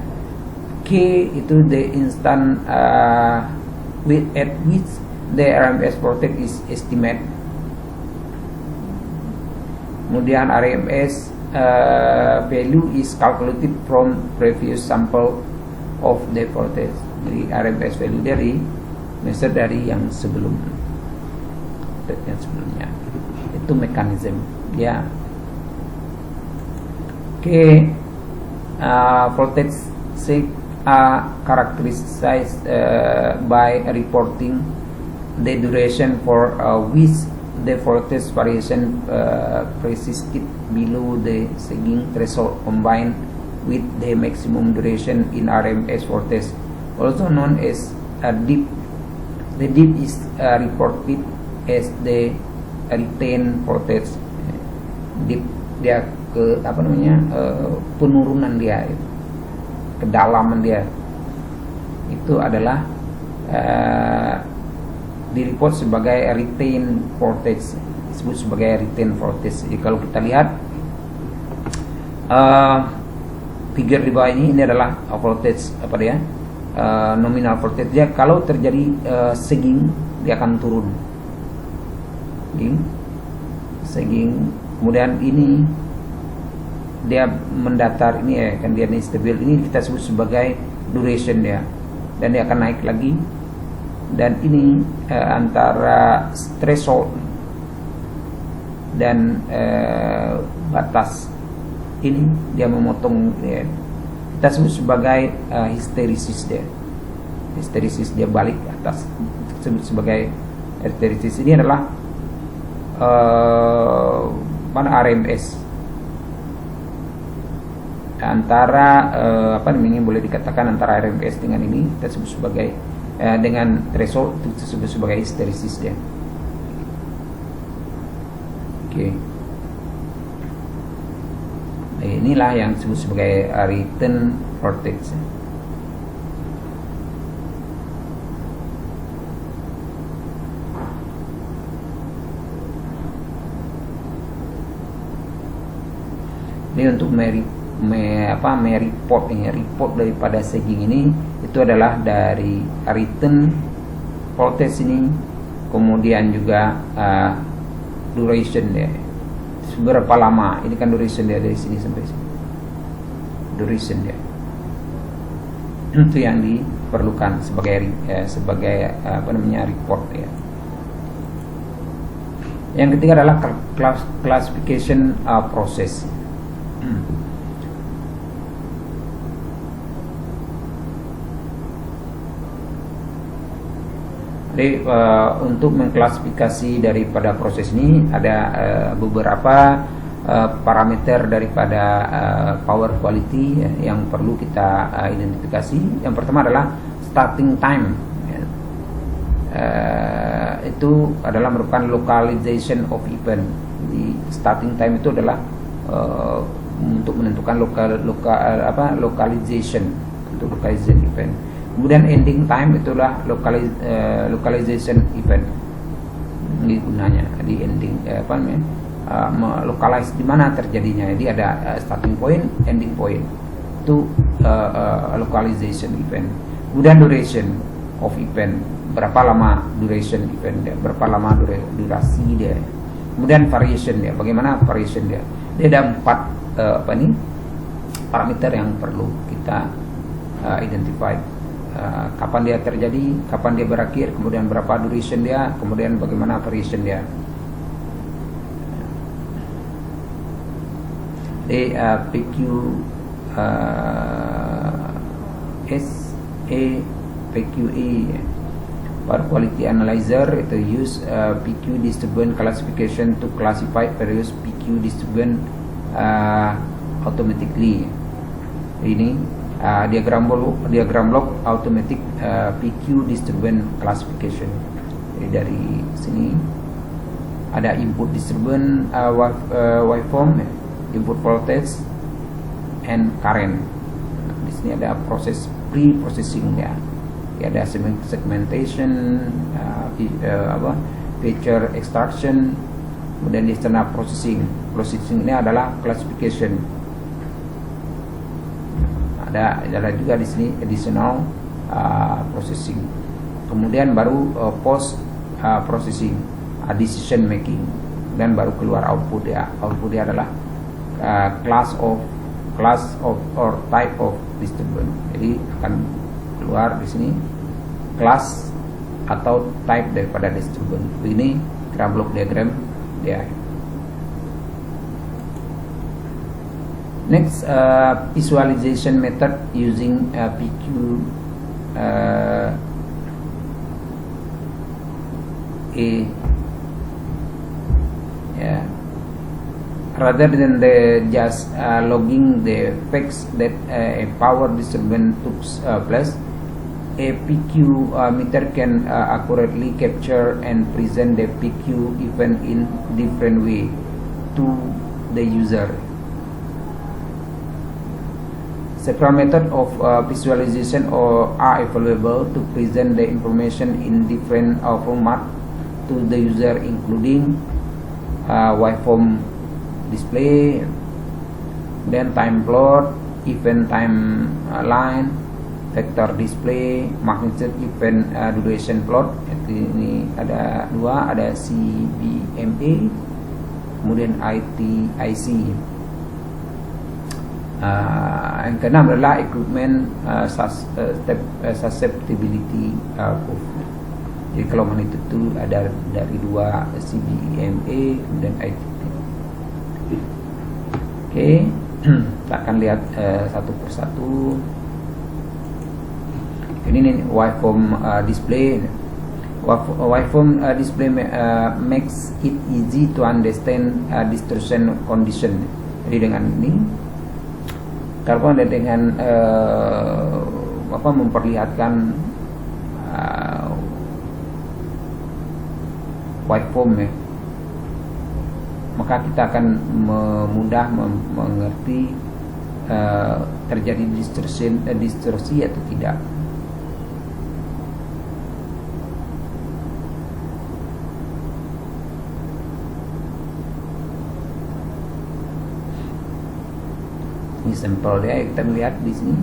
K itu the instant at which the RMS voltage is estimate. Kemudian RMS value is calculated from previous sample of the voltage. Jadi RMS value dari measure dari yang sebelumnya. Itu mekanisme ya. Oke, voltage are characterized by reporting the duration for which the voltage variation persisted below the sagging threshold combined with the maximum duration in RMS voltage, also known as a dip. The dip is reported as the retained voltage. Dip dia ke penurunan dia, kedalaman dia itu adalah direport sebagai retain voltage, disebut sebagai retain voltage. Jadi kalau kita lihat figure di bawah ini adalah voltage nominal voltage dia. Kalau terjadi sagging dia akan turun, sagging. Kemudian ini dia mendatar, ini ya kan, dia stabil, ini kita sebut sebagai duration dia, dan dia akan naik lagi. Dan ini antara threshold dan batas ini dia memotong ya. Kita sebut sebagai hysteresis dia. Hysteresis dia balik ke atas, disebut sebagai hysteresis. Ini adalah RMS antara boleh dikatakan antara RMS dengan ini kita sebut sebagai dengan threshold itu disebut sebagai hysteresis dia. Oke. Inilah yang disebut sebagai return voltage. Ini untuk report daripada staging ini itu adalah dari written voltage ini, kemudian juga duration dia, seberapa lama ini kan duration dia dari sini sampai sini, duration dia itu yang diperlukan sebagai report ya. Yang ketiga adalah classification process. Jadi untuk mengklasifikasi daripada proses ini ada beberapa parameter daripada power quality yang perlu kita identifikasi. Yang pertama adalah starting time. Itu adalah merupakan localization of event. Jadi starting time itu adalah untuk menentukan localization event. Kemudian ending time itulah localization event. Ini gunanya di ending localize di mana terjadinya. Jadi ada starting point, ending point. Itu localization event. Kemudian duration of event, berapa lama duration event dia, berapa lama durasi dia. Kemudian variation dia, bagaimana variation dia. Dia ada 4 parameter yang perlu kita identify. Kapan dia terjadi, kapan dia berakhir, kemudian berapa duration dia, kemudian bagaimana variation dia. PQE Power Quality Analyzer itu use PQ disturbance classification to classify various PQ disturbance automatically. Ini diagram log automatic PQ disturbance classification. Jadi dari sini ada input disturbance waveform, input voltage and current. Di sini ada proses pre-processing ya. Ada segmentation, feature extraction, kemudian external processing. Processing ini adalah classification. Ada juga di sini additional processing. Kemudian baru post processing, decision making, dan baru keluar output ya. Output dia adalah class of or type of disturbance. Jadi akan keluar di sini kelas atau type daripada disturbance. Ini block diagram dia. Next, visualization method using PQ rather than just logging the facts that a power disturbance took place. A PQ meter can accurately capture and present the PQ event in different way to the user. Several methods of visualization are available to present the information in different format to the user, including waveform display, then time plot, event time line, vector display, magnitude event duration plot. Ini ada 2, ada CBMA, kemudian IC. Yang keenam adalah equipment susceptibility curve. Jadi kalau magnitude itu ada dari 2 CBMA kemudian ITT. Oke, kita akan lihat satu persatu. Ini nih waveform display. Waveform display makes it easy to understand distortion condition. Jadi dengan ini kalau dengan memperlihatkan waveform ya, maka kita akan mudah mengerti terjadi distorsi atau tidak. Ini sampel dia, kita melihat di sini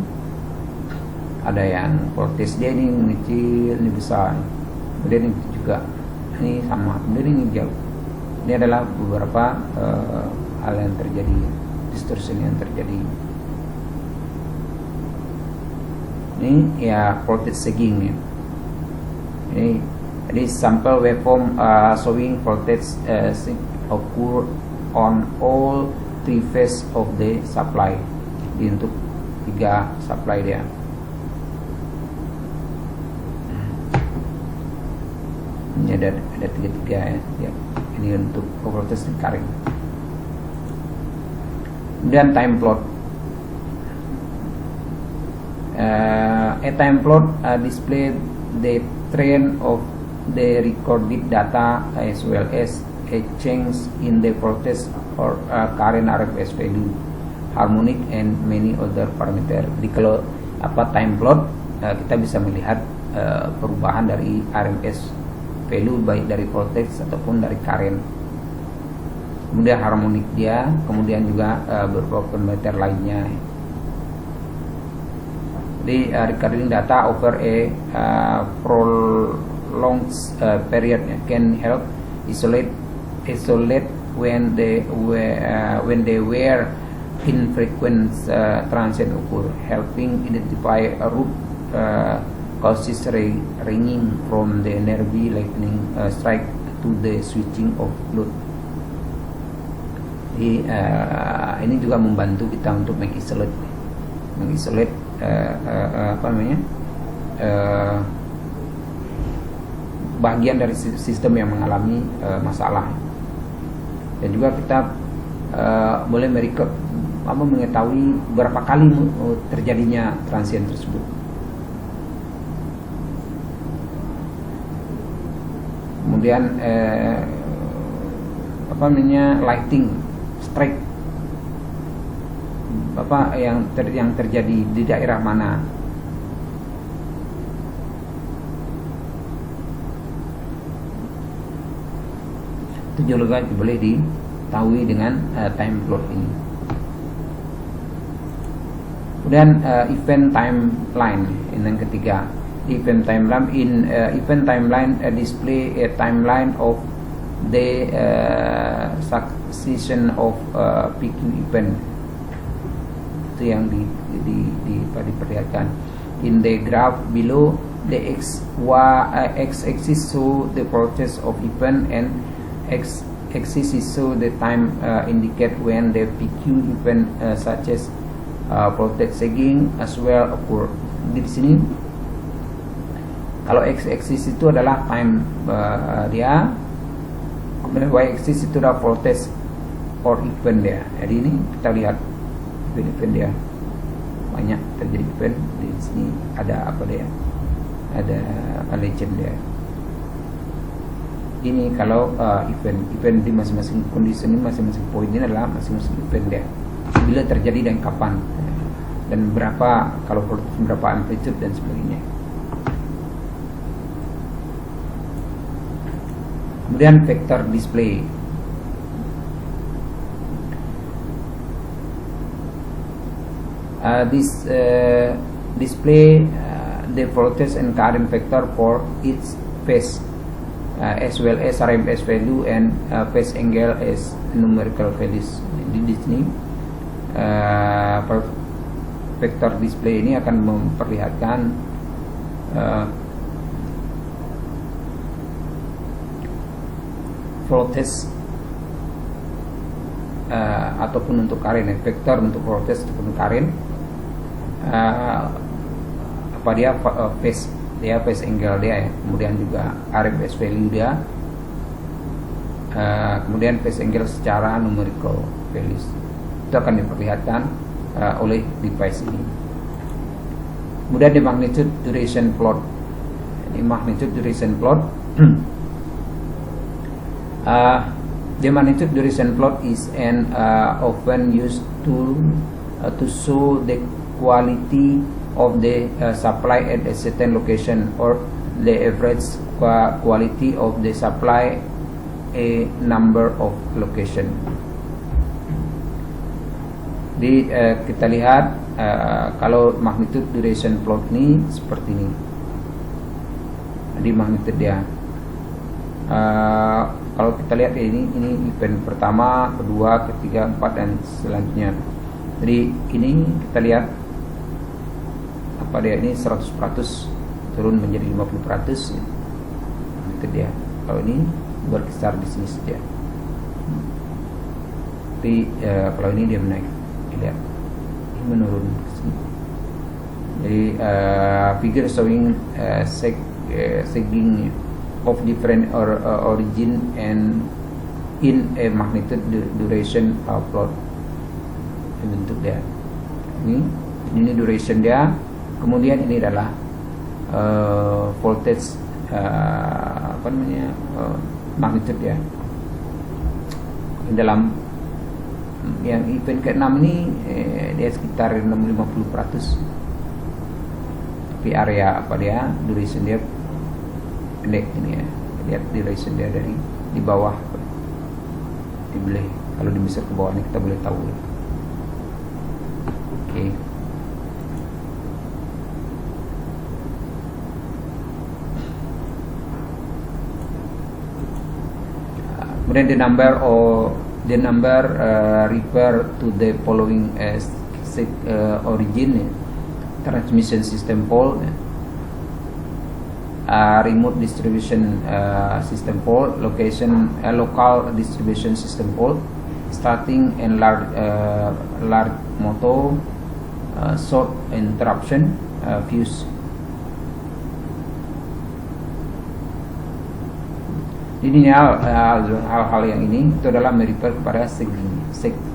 ada yang voltage dia ini kecil, ini besar, kemudian ini juga ini sama, kemudian ini jauh. Ini adalah beberapa hal yang terjadi, distortion yang terjadi. Ini ya voltage sagging ya. Ini sample waveform showing voltage occur on all three phase of the supply. Jadi untuk 3 supply dia. Ini ada 3 ya. Ini untuk voltage dan current. Kemudian time plot. A time plot display the trend of the recorded data as well as a change in the voltage or current RMS value, harmonic and many other parameter. Jadi kalau time plot kita bisa melihat perubahan dari RMS value baik dari voltage ataupun dari current. Kemudian harmonik dia, kemudian juga beberapa parameter lainnya. Jadi recording data over a prolonged period can help isolate when they were infrequent transient occur, helping identify a root causes ringing from the nearby lightning strike to the switching of load. Jadi ini juga membantu kita untuk mengisolate bagian dari sistem yang mengalami masalah, dan juga kita boleh mengetahui berapa kali terjadinya transient tersebut. Kemudian lighting strike yang terjadi di daerah mana. Itu juga boleh diketahui dengan time plot ini. Kemudian event timeline ini yang ketiga. Event timeline display a timeline of the succession of peak event. Itu yang diperlihatkan. In the graph below, the x-axis show the process of event and x-axis show the time indicate when the PQ event such as voltage sagging as well occur. Di sini kalau x-axis itu adalah time dia, kemudian y-axis itu adalah voltage or event dia. Jadi ini kita lihat event dia, banyak terjadi event. Di sini ada apa dia? Ada legend dia. Ini kalau event di masing-masing kondisi ini, masing-masing poin ini adalah masing-masing event dia. Bila terjadi dan kapan, dan berapa, kalau berapa amplitude dan sebagainya. Kemudian vector display. This display the voltage and current vector for each phase, as well as RMS value and phase angle as numerical values. Jadi di sini vector display ini akan memperlihatkan voltage ataupun untuk current, vektor untuk voltage ataupun current, phase angle dia ya, kemudian juga RMS value dia, kemudian phase angle secara numerical values. Itu akan diperlihatkan oleh device ini. Kemudian di magnitude duration plot. Ini magnitude duration plot. The magnitude duration plot is an often used to show the quality of the supply at a certain location, or the average quality of the supply a number of location. Jadi kita lihat kalau magnitude duration plot ini seperti ini. Jadi magnitude dia. Kalau kita lihat ini event pertama, kedua, ketiga, empat, dan selanjutnya. Jadi ini kita lihat apa dia ini 100% turun menjadi 50%. Itu dia. Kalau ini berkisar di sini saja. Tapi kalau ini dia menaik, lihat ini menurun ke sini. Jadi figure showing sagging of different origin and in a magnitude duration plot. Bentuk dia ini duration dia, kemudian ini adalah voltage magnitude dia. Dalam yang event ke-6 ini dia sekitar 50%, tapi area apa dia duration dia pendek ini ya. Lihat duration dia dari di bawah dibeli, kalau dimisal ke bawah ini kita boleh tahu. Oke. Kemudian the number refer to the following origin: transmission system fault, remote distribution system fault, local distribution system fault, starting and large motor, short interruption, fuse. Ini hal-hal yang ini itu adalah merefer kepada sagging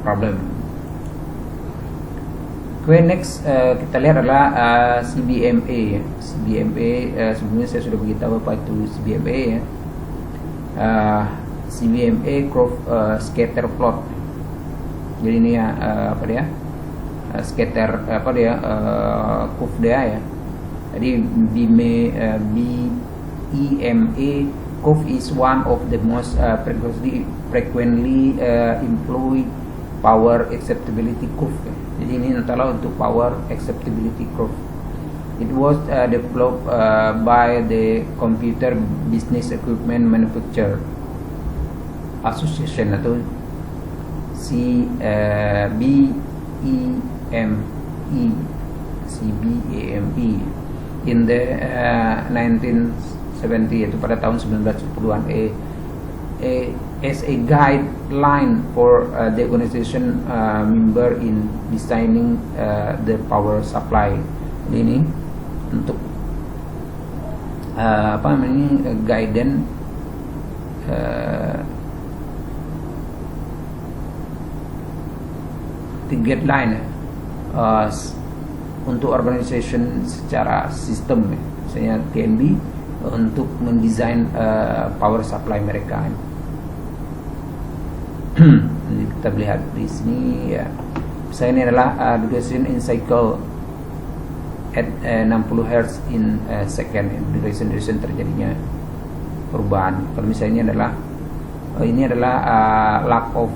problem. Kemudian next kita lihat adalah CBMA. CBMA sebelumnya saya sudah beritahu apa itu CBMA ya. CBMA curve scatter plot. Jadi ini ya apa dia? Scatter apa dia? Curve dia ya. Jadi BEMA curve is one of the most frequently employed power acceptability curve. Jadi ini adalah untuk power acceptability curve. It was developed by the Computer Business Equipment Manufacturer Association atau CBAME in the 1970, yaitu pada tahun 1970-an, as a guideline for the organization member in designing the power supply. Jadi ini untuk guidance the guideline untuk organisasi secara sistem, misalnya TNB untuk mendesain power supply mereka. Jadi kita lihat di sini ya. Misalnya ini adalah duration in cycle at 60 Hz in second. Duration terjadinya perubahan. Kalau misalnya ini adalah lack of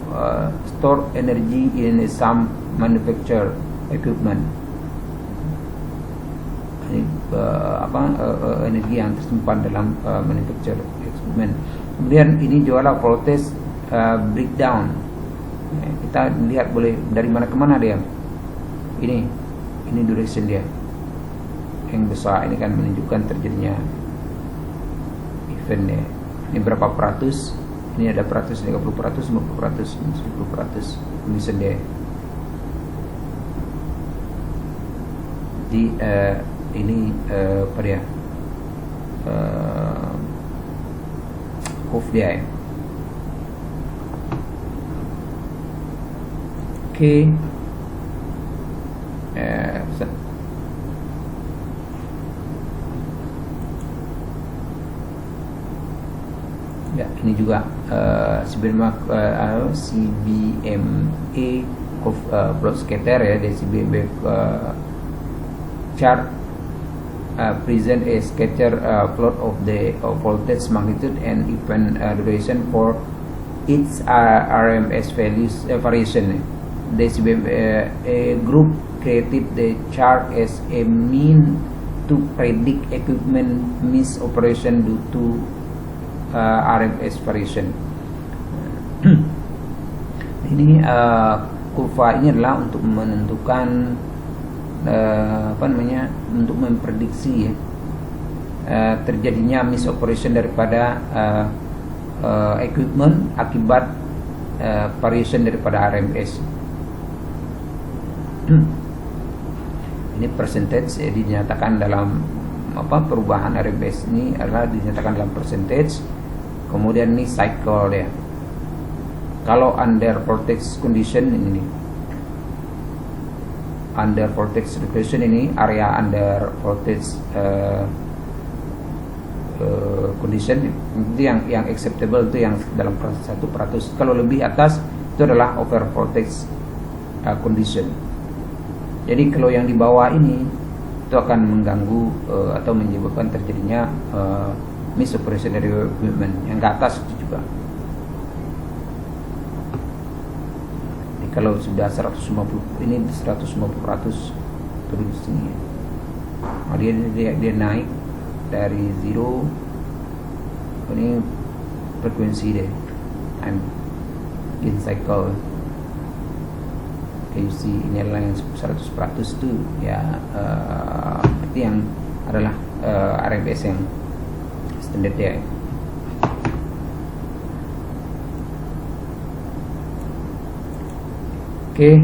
stored energy in some manufacture equipment. Ini energi yang tersimpan dalam manufacture equipment. Kemudian ini jualan voltage breakdown. Kita lihat boleh dari mana ke mana dia. Ini duration dia yang besar. Ini kan menunjukkan terjadinya event dia. Ini berapa peratus? Ini ada peratus, 30%, 50%, 10%. Duration dia. Jadi ini apa dia curve dia ya. Oke. Ya, ini juga CBMA curve plot scatter ya, dari CBMA chart present a scatter plot of the voltage magnitude and event duration for its RMS values variation. A group created the chart as a mean to predict equipment misoperation due to RMS variation. Ini kurva ini adalah untuk menentukan untuk memprediksi ya, terjadinya misoperation daripada equipment akibat variation daripada RMS. Ini percentage dinyatakan dalam perubahan RMS ini adalah dinyatakan dalam percentage. Kemudian ini cycle ya. Kalau under vortex condition ini, under vortex regulation ini area under vortex condition itu yang acceptable, itu yang dalam 1%. Kalau lebih atas itu adalah over vortex condition. Jadi kalau yang di bawah ini itu akan mengganggu atau menyebabkan terjadinya misoperation dari equipment. Yang ke atas itu juga. Jadi kalau sudah 150, ini 150% turun di sini. Nah, dia naik dari 0, ini frekuensi deh, time in cycle. You see, ini adalah yang 100% itu ya, itu yang adalah RMS yang standar ya. Oke,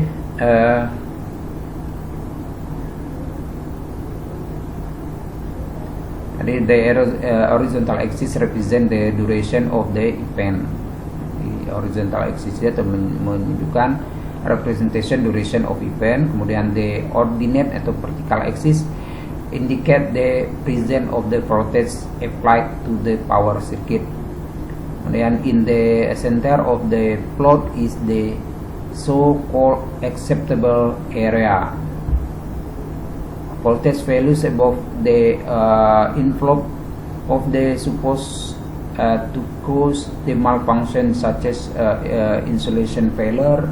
the horizontal axis represent the duration of the event. Di horizontal axis dia menunjukkan representation duration of event. Kemudian the ordinate atau vertical axis indicate the presence of the voltage applied to the power circuit. Kemudian in the center of the plot is the so-called acceptable area. Voltage values above the envelope of the supposed to cause the malfunction, such as insulation failure,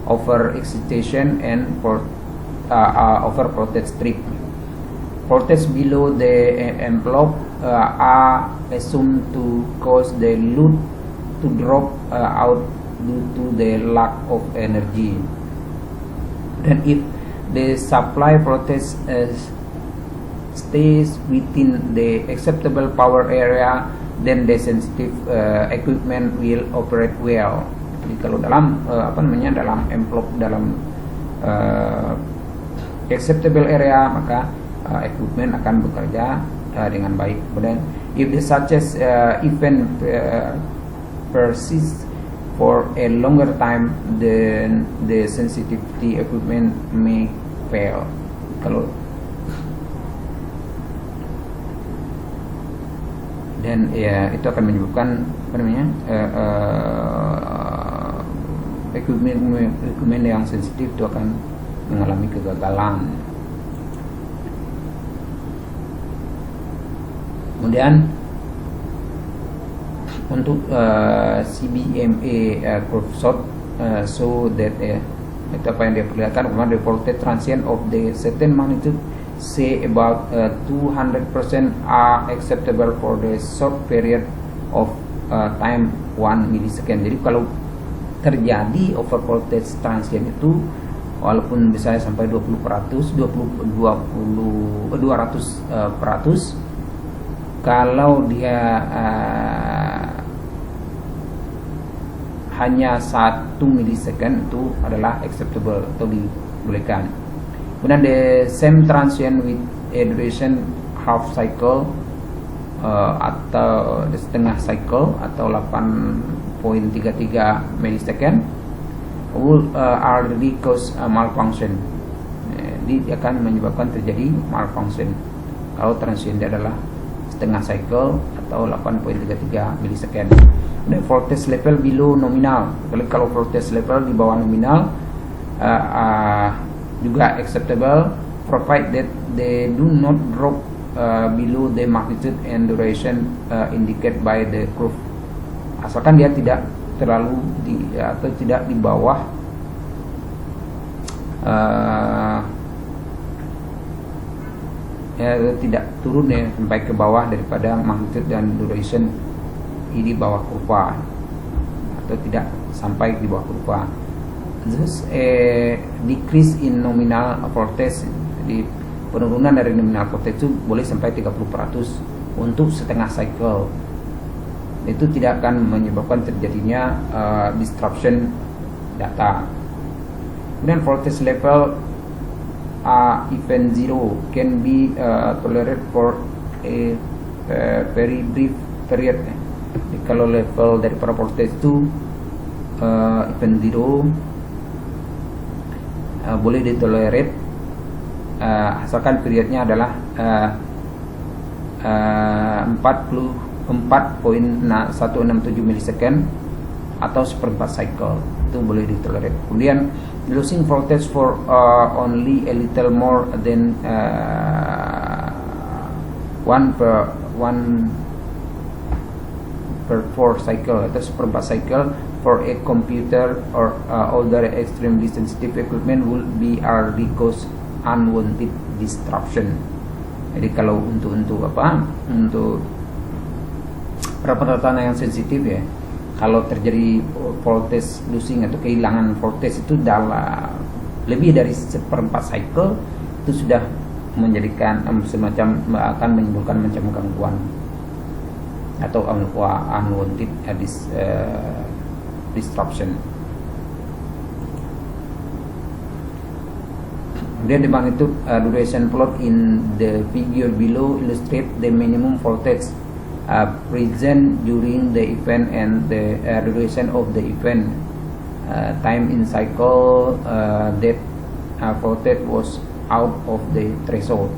over excitation, and over voltage strip. Voltage below the envelope are assumed to cause the load to drop out due to the lack of energy. Then if the supply voltage stays within the acceptable power area, then the sensitive equipment will operate well. Jadi kalau dalam dalam envelope, dalam acceptable area, maka equipment akan bekerja dengan baik. Kemudian if the such as event persists for a longer time, then the sensitivity equipment may fail. Kalau dan ya itu akan menyebabkan equipment yang sensitif itu akan mengalami kegagalan. Kemudian untuk CBMA curve short, so that itu apa yang dia perlihatkan, the voltage transient of the certain magnitude, say about 200% are acceptable for the short period of time 1 millisecond. Jadi kalau terjadi over voltage transient itu walaupun bisa sampai 200%, kalau dia hanya 1 millisecond itu adalah acceptable atau dibolehkan. Kemudian the same transient with a duration half cycle atau setengah cycle atau 8.33 millisecond will already cause malfunction. Dia akan menyebabkan terjadi malfunction kalau transient adalah setengah cycle atau 8.33 millisecond. The voltage level below nominal. Kalau voltage level di bawah nominal juga acceptable, provided they do not drop below the magnitude and duration indicated by the curve. Asalkan dia tidak terlalu atau tidak di bawah tidak turun ya sampai ke bawah daripada magnitude dan duration di bawah kurva, atau tidak sampai di bawah kurva. Thus decrease in nominal voltage, di penurunan dari nominal voltage itu boleh sampai 30% untuk setengah cycle. Itu tidak akan menyebabkan terjadinya disruption data. Kemudian voltage level event zero can be tolerated for a very brief period. Jadi, kalau level dari para voltage itu event zero boleh ditolerate asalkan periodnya adalah 44.167 milisecond atau seperempat cycle, itu boleh ditolerate. Kemudian losing voltage for only a little more than 1 per 4 cycle atau seperempat cycle for a computer or other extremely sensitive equipment will be cause unwanted disruption. Jadi kalau untuk peralatan yang sensitif ya, kalau terjadi voltage losing atau kehilangan voltage itu dalam lebih dari seperempat cycle, itu sudah menjadikan semacam akan menimbulkan macam gangguan atau unwanted disruption. Kemudian the magnitude duration plot in the figure below illustrate the minimum voltage present during the event and the duration of the event, time in cycle that voltage was out of the threshold.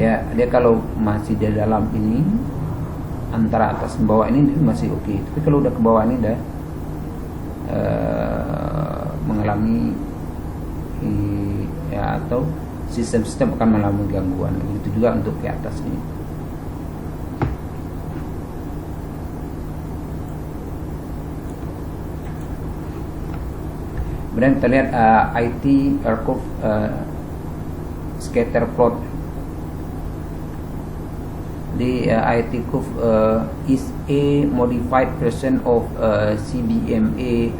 Ya, dia kalau masih di dalam ini antara atas dan bawah ini masih oke. Tapi kalau udah ke bawah ini udah mengalami ya, atau sistem-sistem akan mengalami gangguan. Begitu juga untuk ke atas ini. Kemudian kita lihat IT curve scatter plot. The IT curve is a modified version of CBMA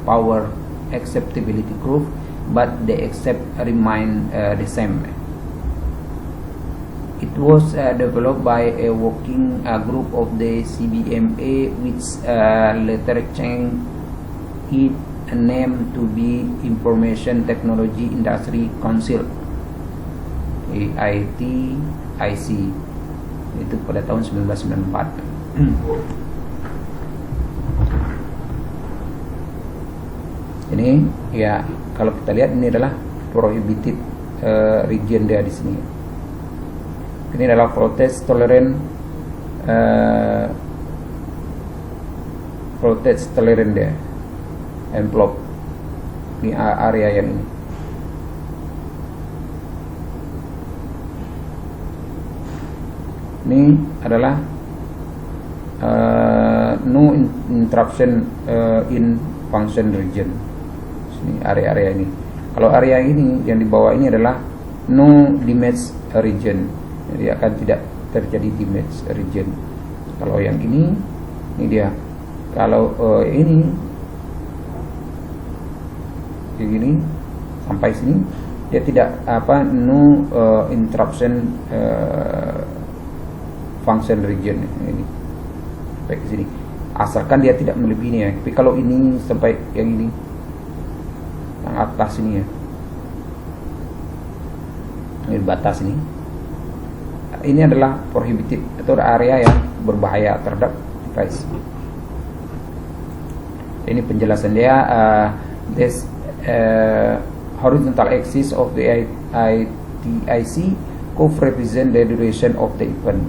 power acceptability curve, but the accept remain the same. It was developed by a working group of the CBMA, which later changed its name to be Information Technology Industry Council, ITIC. Itu pada tahun 1994. Ini ya, kalau kita lihat ini adalah prohibited region dia di sini. Ini adalah voltage tolerant dia, envelope. Ini area yang ini. Ini adalah no interruption in function region. Ini area-area ini. Kalau area ini yang di bawah ini adalah no damage region. Jadi akan tidak terjadi damage region. Kalau yang ini dia. Kalau ini begini sampai sini dia tidak no interruption function region ini sampai ke sini, asalkan dia tidak melebihi ini ya. Tapi kalau ini sampai yang ini, yang atas ini ya, ini batas ini adalah prohibited atau area yang berbahaya terhadap device. Ini penjelasan dia. This horizontal axis of the ITIC curve represent the duration of the event.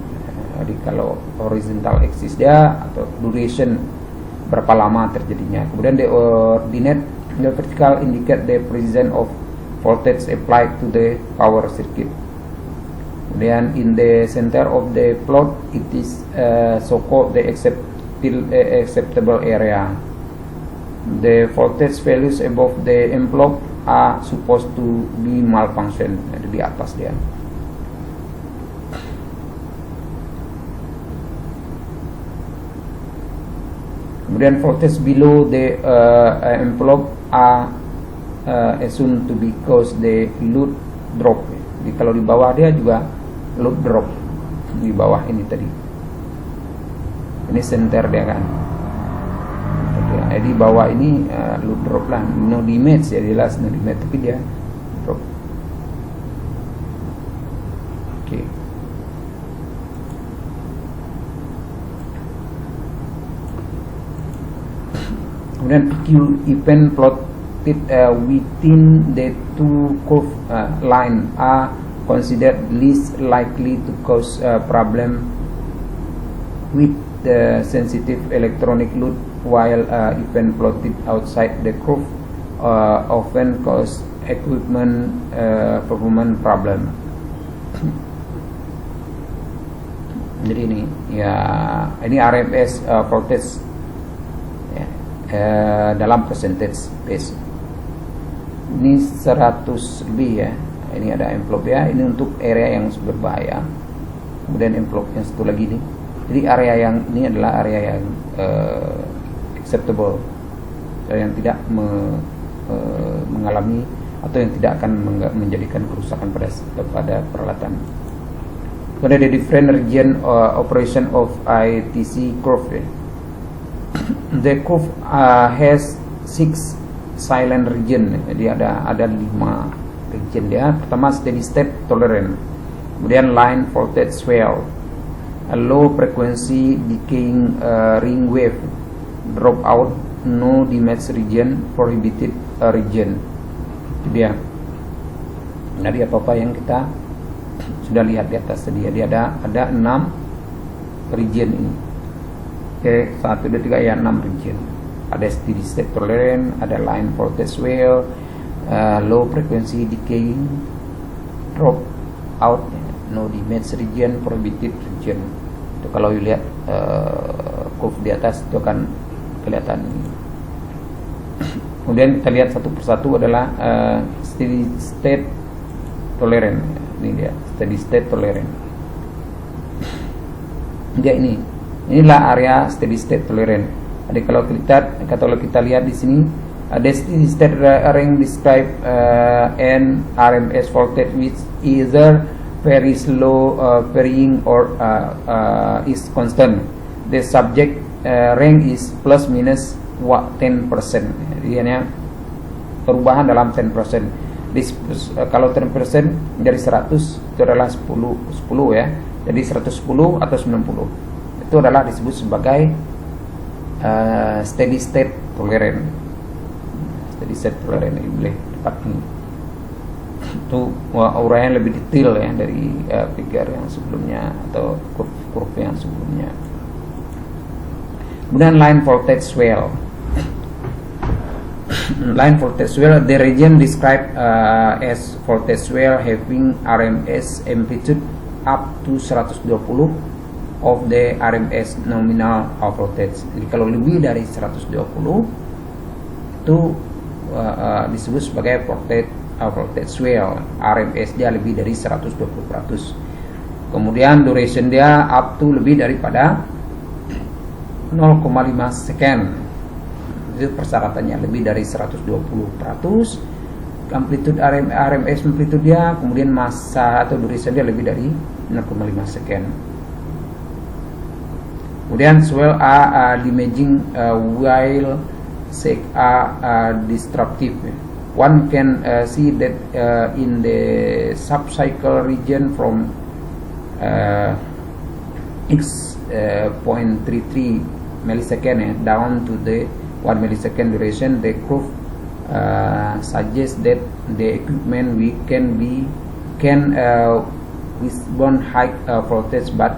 Jadi kalau horizontal axis dia atau duration berapa lama terjadinya. Kemudian the ordinate, the vertical indicate the presence of voltage applied to the power circuit. Kemudian in the center of the plot it is so-called the acceptable area. The voltage values above the envelope are supposed to be malfunction. Ada di atas dia. Kemudian voltage below the envelope are assumed to be cause the load drop. Jadi kalau di bawah dia juga load drop di bawah ini tadi. Ini center dia kan. Di bawah ini load drop lah, no damage ya, jelas no damage, tapi dia drop. Oke. Kemudian PQ event plotted within the two curve line are considered least likely to cause problem with the sensitive electronic load, while event plotted outside the curve often cause equipment performance problem. Jadi ini ya, ini RMS voltage ya, dalam percentage base. Ini 100 lebih ya. Ini ada envelope ya. Ini untuk area yang berbahaya. Kemudian envelope yang satu lagi nih. Jadi area yang ini adalah area yang acceptable, yang tidak mengalami atau yang tidak akan menjadikan kerusakan pada peralatan. Pada the different region operation of ITC curve. The curve has 6 silent region. Jadi ada 5 region dia. Pertama steady state tolerant, kemudian line voltage swell, a low frequency decaying ring wave, drop out, no damage region, prohibited region. Itu dia. Jadi apa-apa yang kita sudah lihat di atas tadi. Dia ada 6 region ini. Oke, 1, 2, 3 ya, 6 region. Ada steady state tolerant, ada line voltage swell, low frequency decaying, drop out, no damage region, prohibited region. Itu kalau lihat curve di atas itu akan kelihatan. Kemudian kita lihat satu persatu adalah steady state tolerant. Ini dia steady state tolerant. Dia inilah area steady state tolerant. Jadi kalau kita lihat di sini ada steady state ring describe an RMS voltage which either very slow varying or is constant. The subject range is plus minus 10%. Jadi hanya perubahan dalam 10%. Kalau 10% dari 100 itu adalah 10 ya. Jadi 110 atau 90 itu adalah disebut sebagai steady state tolerant. Steady state tolerant ini boleh dapat ini. Itu uraian lebih detail ya dari figure yang sebelumnya atau curve yang sebelumnya. Kemudian line voltage swell. Line voltage swell, the region described as voltage swell having RMS amplitude up to 120 of the RMS nominal voltage. Jadi kalau lebih dari 120 itu disebut sebagai voltage swell. RMS dia lebih dari 120%. Kemudian duration dia up to lebih daripada 0,5 second. Itu persyaratannya lebih dari 120%. Amplitude RMS amplitude dia, kemudian masa atau duration dia lebih dari 0,5 second. Kemudian swell are damaging while sec are disruptive. One can see that in the subcycle region from x.33 millisecond down to the 1 millisecond duration, the curve suggests that the equipment can withstand high voltage but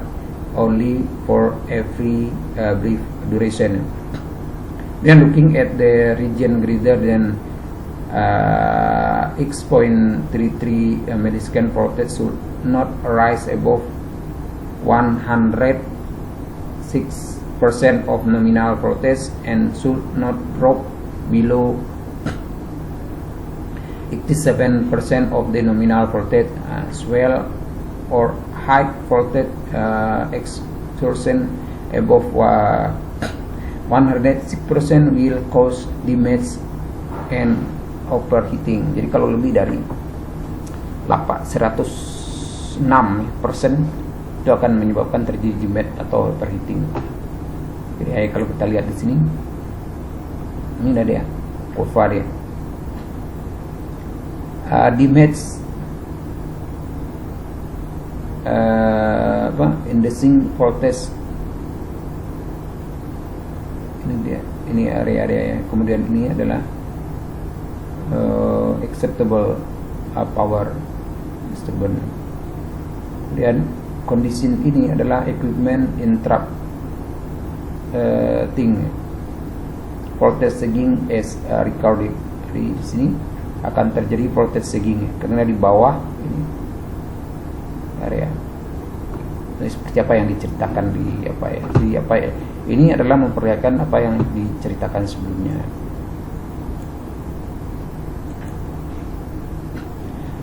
only for every brief duration. Then looking at the region greater than X.33 millisecond voltage should not rise above 106% of nominal voltage and should not drop below 87% of the nominal voltage as well, or high voltage exertion above 106% will cause damage and overheating. Jadi kalau lebih dari 106% itu akan menyebabkan terjadi damage atau overheating. Jadi kalau kita lihat di sini, ini ada dia kurva dia. Damage inducing voltage, ini dia, ini area-area. Kemudian ini adalah acceptable power disturbance. Kemudian kondisi ini adalah equipment interrupt thing voltage sagging as recorded. Di sini akan terjadi voltage sagging karena di bawah ini area. Ini seperti apa yang diceritakan di ini adalah memperlihatkan apa yang diceritakan sebelumnya.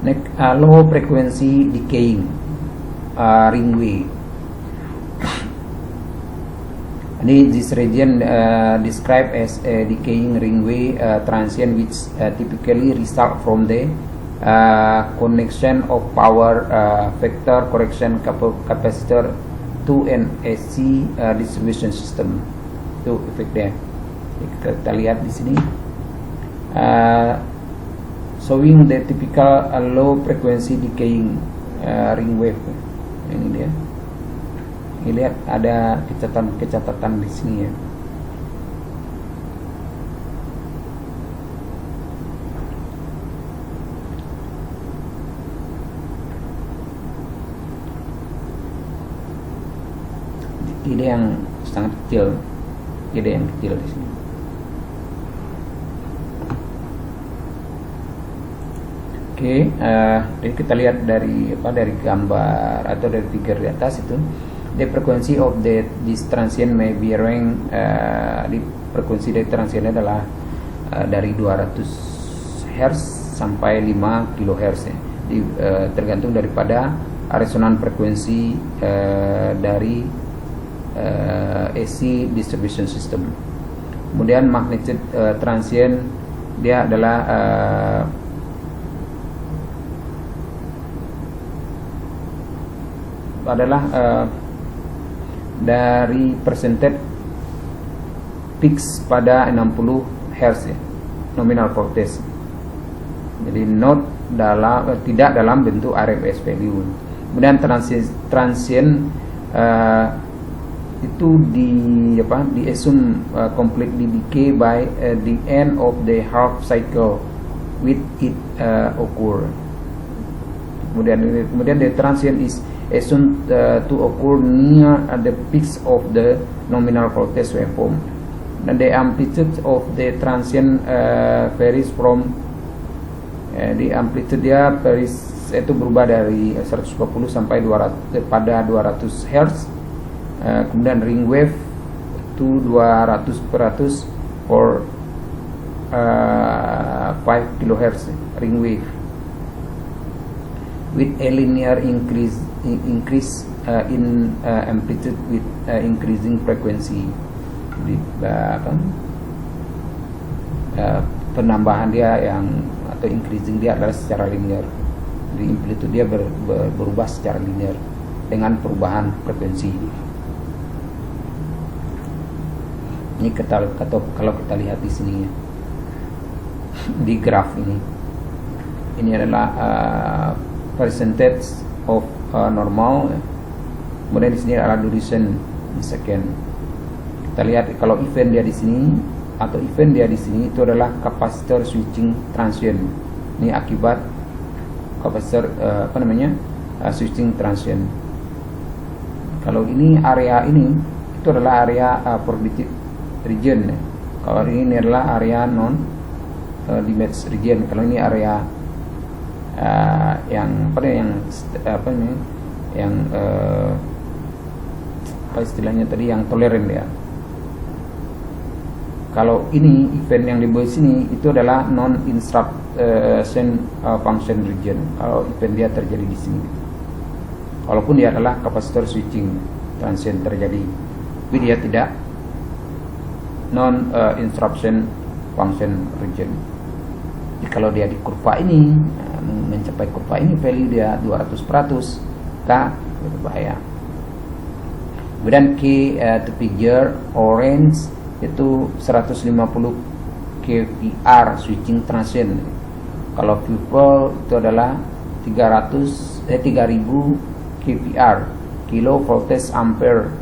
Next, low frequency decaying ring wave. This region described as a decaying ring wave transient, which typically result from the connection of power factor correction capacitor to an AC distribution system. Itu efeknya. Kita lihat di sini, showing the typical low frequency decaying ring wave. Ini dia. Ini lihat ada catatan di sini ya. Tidak yang sangat kecil, tidak yang kecil di sini. Oke, jadi kita lihat dari gambar atau dari figure di atas itu. The frequency of this transient may be range, di frekuensi dari transient adalah dari 200 Hz sampai 5 kHz ya. Tergantung daripada resonan frekuensi dari AC distribution system. Kemudian magnitude transient dia adalah dari percentage fix pada 60 Hz ya, nominal voltage. Jadi tidak dalam bentuk RMS value. Kemudian transient itu di assume completely decay by the end of the half cycle with it occur. Kemudian the transient is assumed to occur near the peaks of the nominal voltage waveform. Dan the amplitude of the transient varies from the amplitude dia itu berubah dari 120 sampai 200 pada 200 Hz. Kemudian ring wave itu 200% for 5 kHz ring wave with a linear increase in amplitude with increasing frequency. Jadi penambahan dia atau increasing dia adalah secara linear. Jadi amplitude dia berubah secara linear dengan perubahan frekuensi. Ini kalau kita lihat di sini ya, di graf ini adalah percentage of normal. Kemudian di sini adalah duration in second. Kita lihat kalau event dia di sini atau event dia di sini itu adalah capacitor switching transient. Ini akibat capacitor switching transient. Kalau ini area ini itu adalah area prohibited region. Kalau ini adalah area non damage region. Kalau ini area yang apa istilahnya tadi, yang toleran ya. Kalau ini event yang dibahas sini itu adalah non instruction function region. Kalau event dia terjadi di sini, walaupun dia adalah kapasitor switching transient terjadi, tapi dia tidak non instruction function region. Jadi kalau dia di kurva ini mencapai kurva ini, value dia 200%, maka berbahaya. Kemudian key to figure orange itu 150 kVAR switching transient. Kalau pupil itu adalah 3000 kVAR, kilo voltage ampere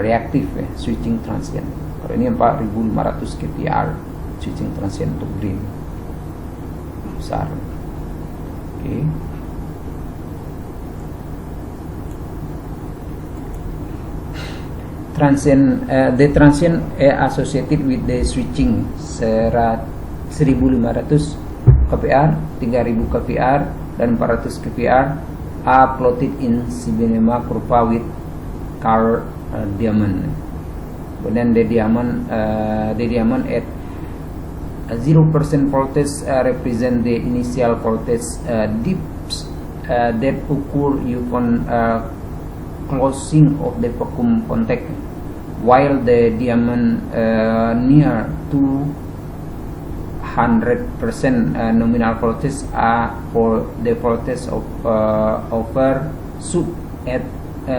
reaktif switching transient. Kalau ini 4500 kVAR switching transient untuk green besar. Oke. Transient, the transient associated with the switching 1500 kVAR, 3000 kVAR, dan 400 kVAR are plotted in Siboneyama kurva with color diamond. Kemudian the diamond at 0% voltage represent the initial voltage dips that occur upon closing of the vacuum contact, while the diamond near 200% nominal voltage are for the voltage of overshoot at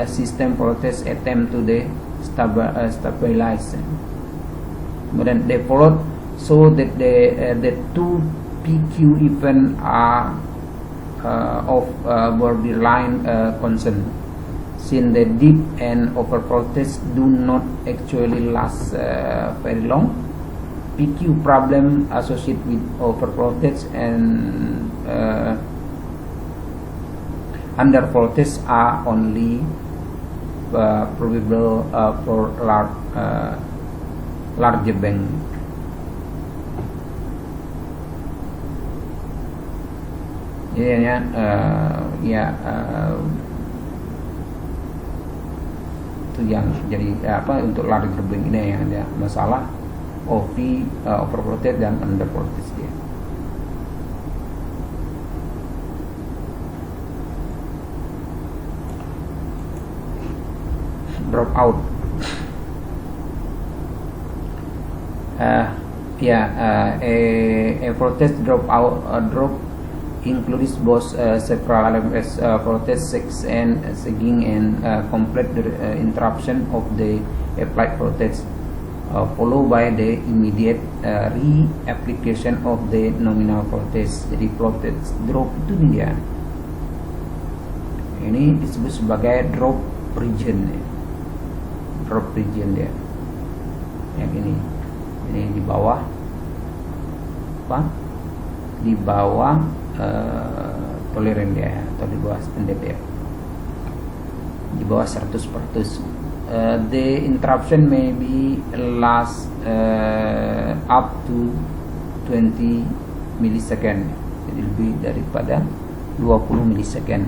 system voltage attempt to the stabilize. Kemudian they followed so that the two PQ event are of borderline concern, since the dip and over voltage do not actually last very long. PQ problem associated with over voltage and under voltage are only probable for large bank. Jadi itu yang jadi untuk large bank ini yang ada masalah OV, over voltage dan under voltage dia. Drop out. A voltage drop out drop includes both several LMS voltage and sagging and complete interruption of the applied voltage, followed by the immediate reapplication of the nominal voltage. Jadi voltage drop itu dia. Ini disebut sebagai drop region. Drop region dia. Yang ini di bawah di bawah toleran dia, atau di bawah standar dia, di bawah 100%. The interruption may be last up to 20 millisecond, jadi lebih daripada 20 millisecond.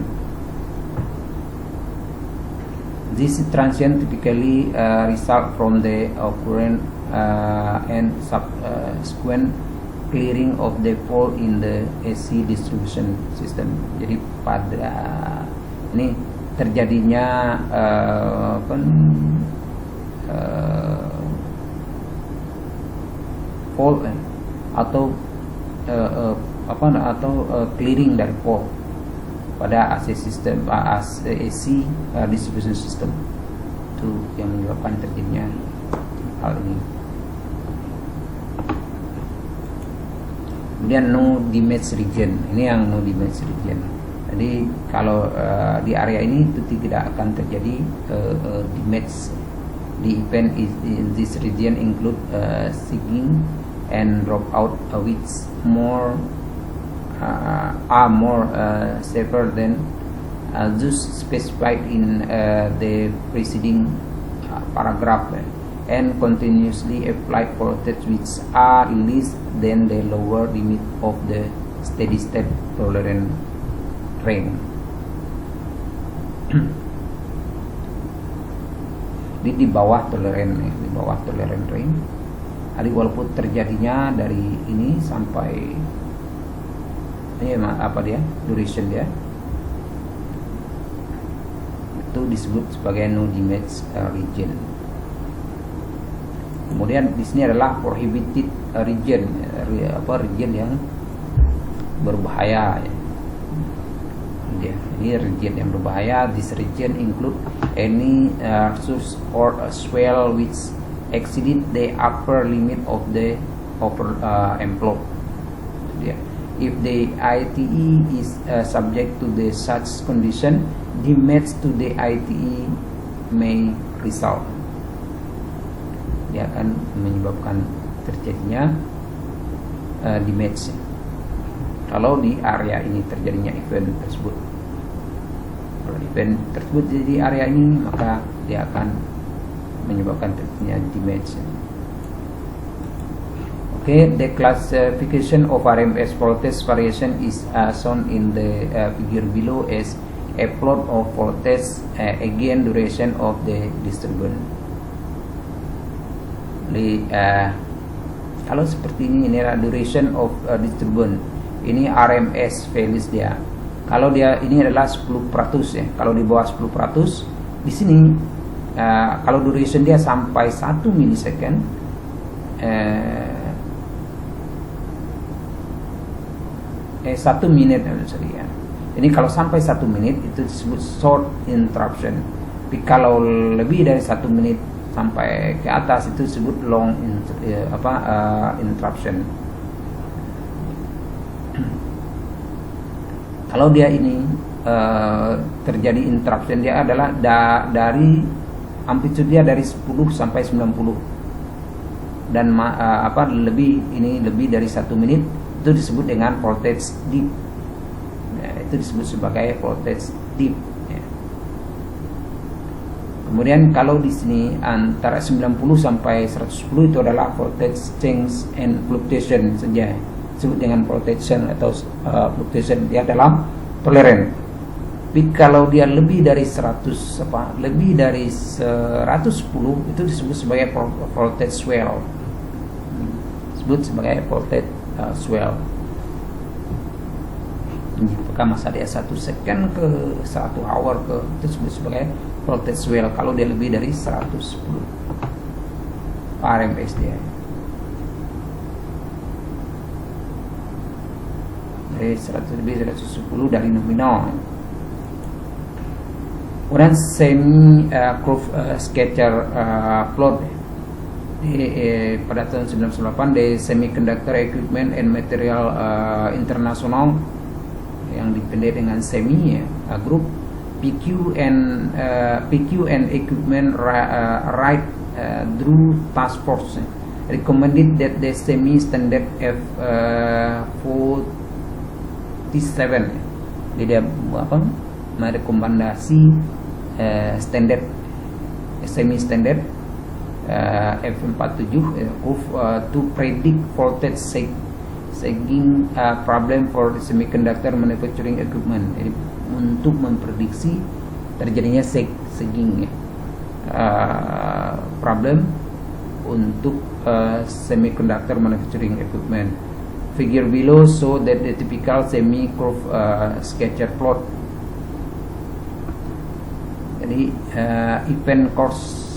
This transient typically result from the occurrence and subsequent clearing of the fault in the AC distribution system. Jadi pada ini terjadinya fault atau clearing dari fault pada AC system, AC distribution system, itu yang menyebabkan terjadinya hal ini. Kemudian no damage region, ini yang no damage region. Jadi kalau di area ini itu tidak akan terjadi damage. The event in this region include sagging and drop out, which are more safer than those specified in the preceding paragraph, and continuously applied voltage which are less than the lower limit of the steady state tolerant range. Di bawah tolerant ya, di bawah tolerant range. Jadi walaupun terjadinya dari ini sampai ini apa dia duration dia itu disebut sebagai no damage region. Kemudian di sini adalah prohibited region, region yang berbahaya. Ya. Ini region yang berbahaya. This region include any source or swell which exceeded the upper limit of the upper envelope. Ya. If the ITE is subject to the such condition, damage to the ITE may result. Dia akan menyebabkan terjadinya damage kalau di area ini terjadinya event tersebut. Kalau event tersebut di area ini, maka dia akan menyebabkan terjadinya damage. Okay, the classification of RMS voltage variation is shown in the figure below as a plot of voltage again duration of the disturbance. Kalau seperti ini adalah duration of disturbance. Ini RMS values dia. Kalau dia ini adalah 10% ya. Kalau di bawah 10%, di sini kalau duration dia sampai 1 milisecond, 1 menit sorry ya. Ini kalau sampai 1 menit itu disebut short interruption. Tapi kalau lebih dari 1 menit sampai ke atas itu disebut long interruption. Kalau dia ini terjadi interruption, dia adalah dari amplitude dia dari 10 sampai 90 dan lebih dari 1 menit, itu disebut dengan voltage dip. Ya, itu disebut sebagai voltage dip. Ya. Kemudian kalau di sini antara 90 sampai 110 itu adalah voltage change and fluctuation saja. Disebut dengan fluctuation atau fluctuation dia dalam toleran. Tapi kalau dia lebih dari 110 itu disebut sebagai voltage swell. Disebut sebagai voltage swell. Apakah masa dia 1 second ke 1 hour ke, itu disebut sebagai voltage swell kalau dia lebih dari 110 RMS dia. Dari 110 dari nominal. Kemudian semi curve scatter plot pada tahun 1998 di Semiconductor Equipment and Material International yang dipendek dengan SEMI group, PQ and Equipment Right Drew Task Force recommended that the SEMI standard F47 dia merekomendasi standar SEMI standard F47 to predict voltage sagging problem for semiconductor manufacturing equipment. Jadi untuk memprediksi terjadinya sagging problem untuk semiconductor manufacturing equipment. Figure below show that the typical semi curve scatter plot. Jadi event course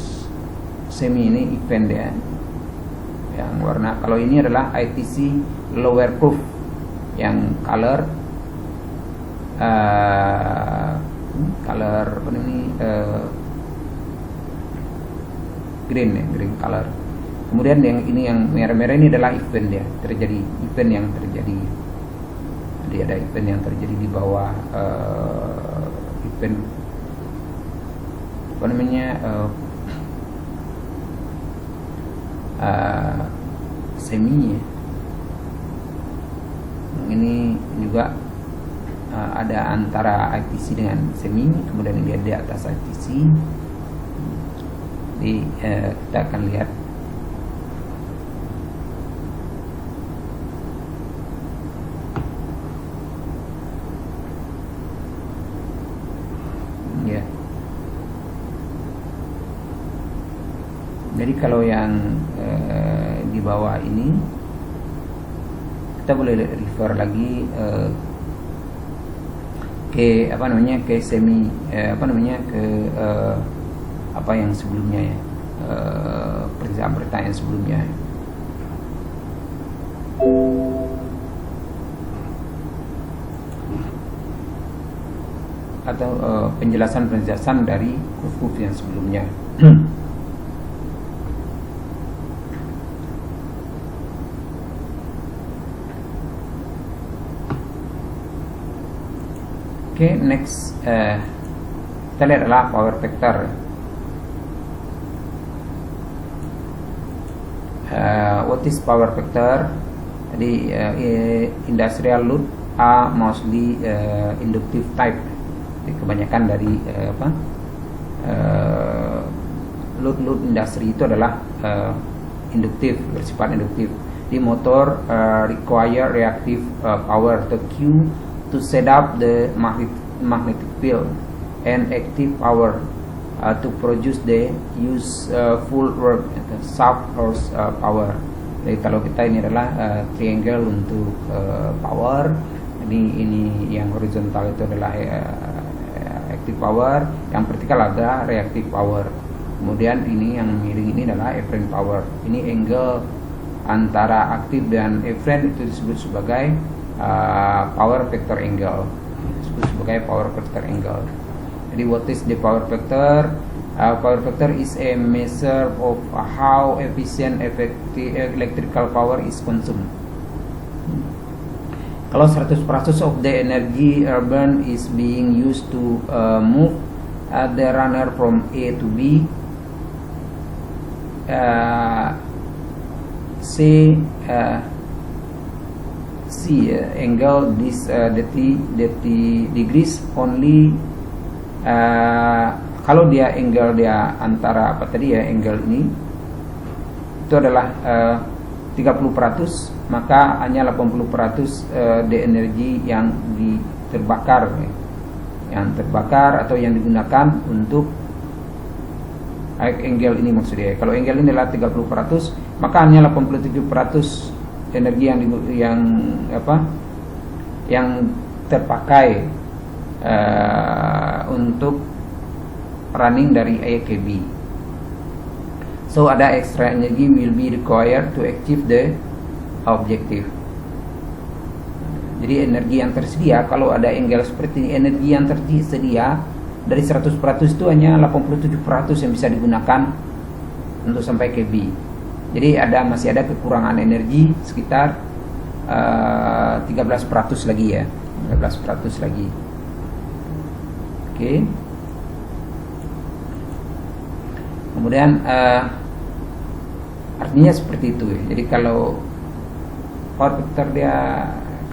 semi ini event ya, yang warna kalau ini adalah ITC lower curve, yang color green ya, green color. Kemudian yang ini yang merah-merah ini adalah event ya, event yang terjadi. Jadi ada event yang terjadi di bawah event semi ya. Ini juga ada antara ITC dengan semi, kemudian dia di atas ITC. Jadi kita akan lihat Jadi kalau yang di bawah ini kita boleh refer lagi ke ke semi ke apa yang sebelumnya ya, pertanyaan sebelumnya atau penjelasan dari kursus yang sebelumnya. Oke, next kita lihat adalah power factor. What is power factor? Jadi industrial load are mostly inductive type. Jadi kebanyakan dari load industri itu adalah induktif, bersifat induktif. Di motor require reactive power to Q to set up the magnetic field and active power to produce the use full work shaft horse power. Jadi kalau kita ini adalah triangle untuk power. Jadi ini yang horizontal itu adalah active power, yang vertikal ada reactive power. Kemudian ini yang miring ini adalah efferent power. Ini angle antara aktif dan efferent itu disebut sebagai power factor angle. Disebut sebagai power factor angle. Jadi what is the power factor? Power factor is a measure of how efficient effective electrical power is consumed. Kalau 100% of the energy burned is being used to move the runner from A to B, angle this 30 degrees only. Kalau dia angle dia antara angle ini itu adalah 30%, maka hanya 80% the energi yang terbakar atau yang digunakan untuk angle ini maksudnya. Kalau angle ini adalah 30%, maka hanya 87% energi yang terpakai untuk running dari A ke B. So ada extra energy will be required to achieve the objective. Jadi energi yang tersedia, kalau ada angle seperti ini, energi yang tersedia dari 100% itu hanya 87% yang bisa digunakan untuk sampai ke B. Jadi masih ada kekurangan energi sekitar 13% lagi ya, 13% lagi. Oke. Kemudian artinya seperti itu ya. Jadi kalau power factor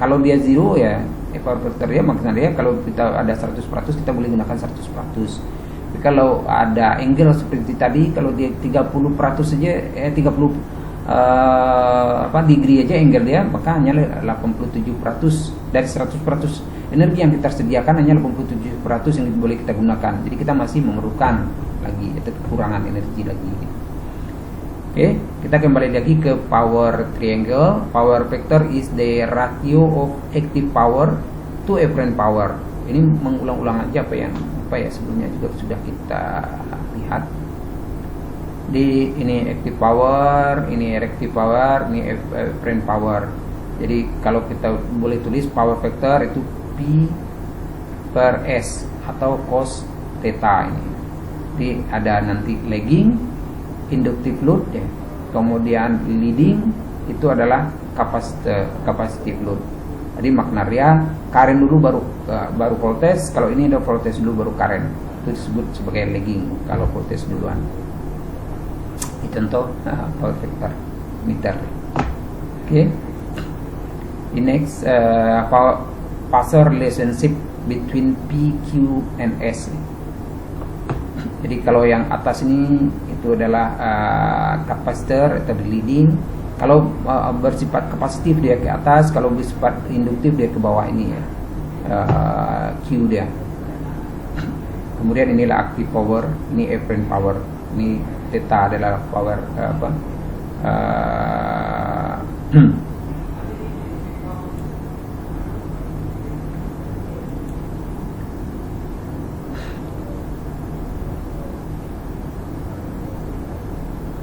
kalau dia zero ya, power factor dia maksudnya dia kalau kita ada 100% kita boleh gunakan 100%. Tapi kalau ada angle seperti tadi, kalau dia 30% saja 30 degree aja angle dia, maka hanya 87% dari 100% energi yang kita sediakan, hanya 87% yang boleh kita gunakan. Jadi kita masih memerlukan lagi, itu kekurangan energi lagi. Oke, kita kembali lagi ke power triangle. Power factor is the ratio of active power to efferent power. Ini mengulang-ulang aja apa ya sebelumnya juga sudah kita lihat. Di ini active power, ini reactive power, ini efferent power. Jadi kalau kita boleh tulis power factor itu P per S atau cos theta ini. Jadi ada nanti lagging, inductive load ya. Kemudian leading itu adalah capacitive load. Jadi makna real, current dulu baru voltage. Kalau ini ada voltage dulu baru current. Itu disebut sebagai lagging kalau voltage duluan. Itu contoh power factor meter. Oke. The next phasor relationship between P, Q, and S. Jadi kalau yang atas ini itu adalah kapasitor atau leading. Kalau bersifat kapasitif dia ke atas, kalau bersifat induktif dia ke bawah ini ya. Q dia. Kemudian inilah active power, ini efferent power. Ini theta adalah power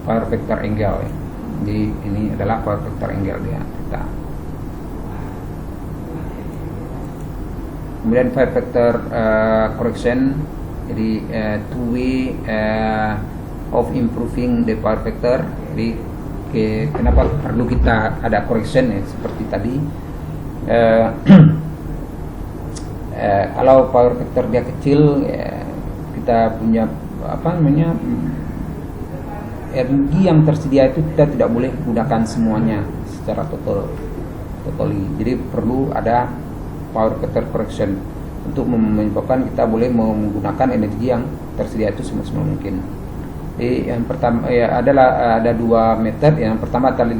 power vector angle ya. Jadi ini adalah power vector angle dia theta. Kemudian power vector correction, jadi two way of improving the power vector. Jadi kenapa perlu kita ada correction ya, seperti tadi kalau power vector dia kecil ya, kita punya energi yang tersedia itu kita tidak boleh gunakan semuanya secara totally. Jadi perlu ada power vector correction untuk menyebabkan kita boleh menggunakan energi yang tersedia itu semaksimal mungkin. Jadi yang pertama ya ada dua metode. Yang pertama adalah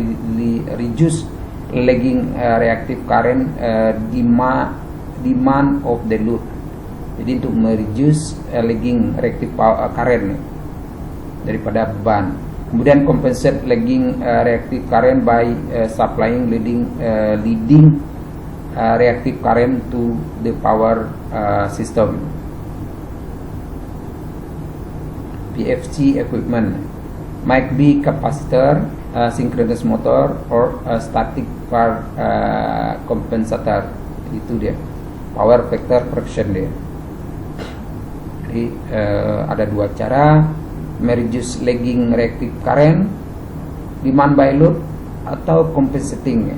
reduce lagging reactive current demand of the load. Jadi untuk mereduce lagging reactive current daripada beban. Kemudian compensate lagging reactive current by supplying leading reactive current to the power system. PFC equipment might be capacitor, synchronous motor, or static power compensator. Itu dia power vector correction dia. Jadi ada dua cara, reduce lagging reactive current demand by load atau compensating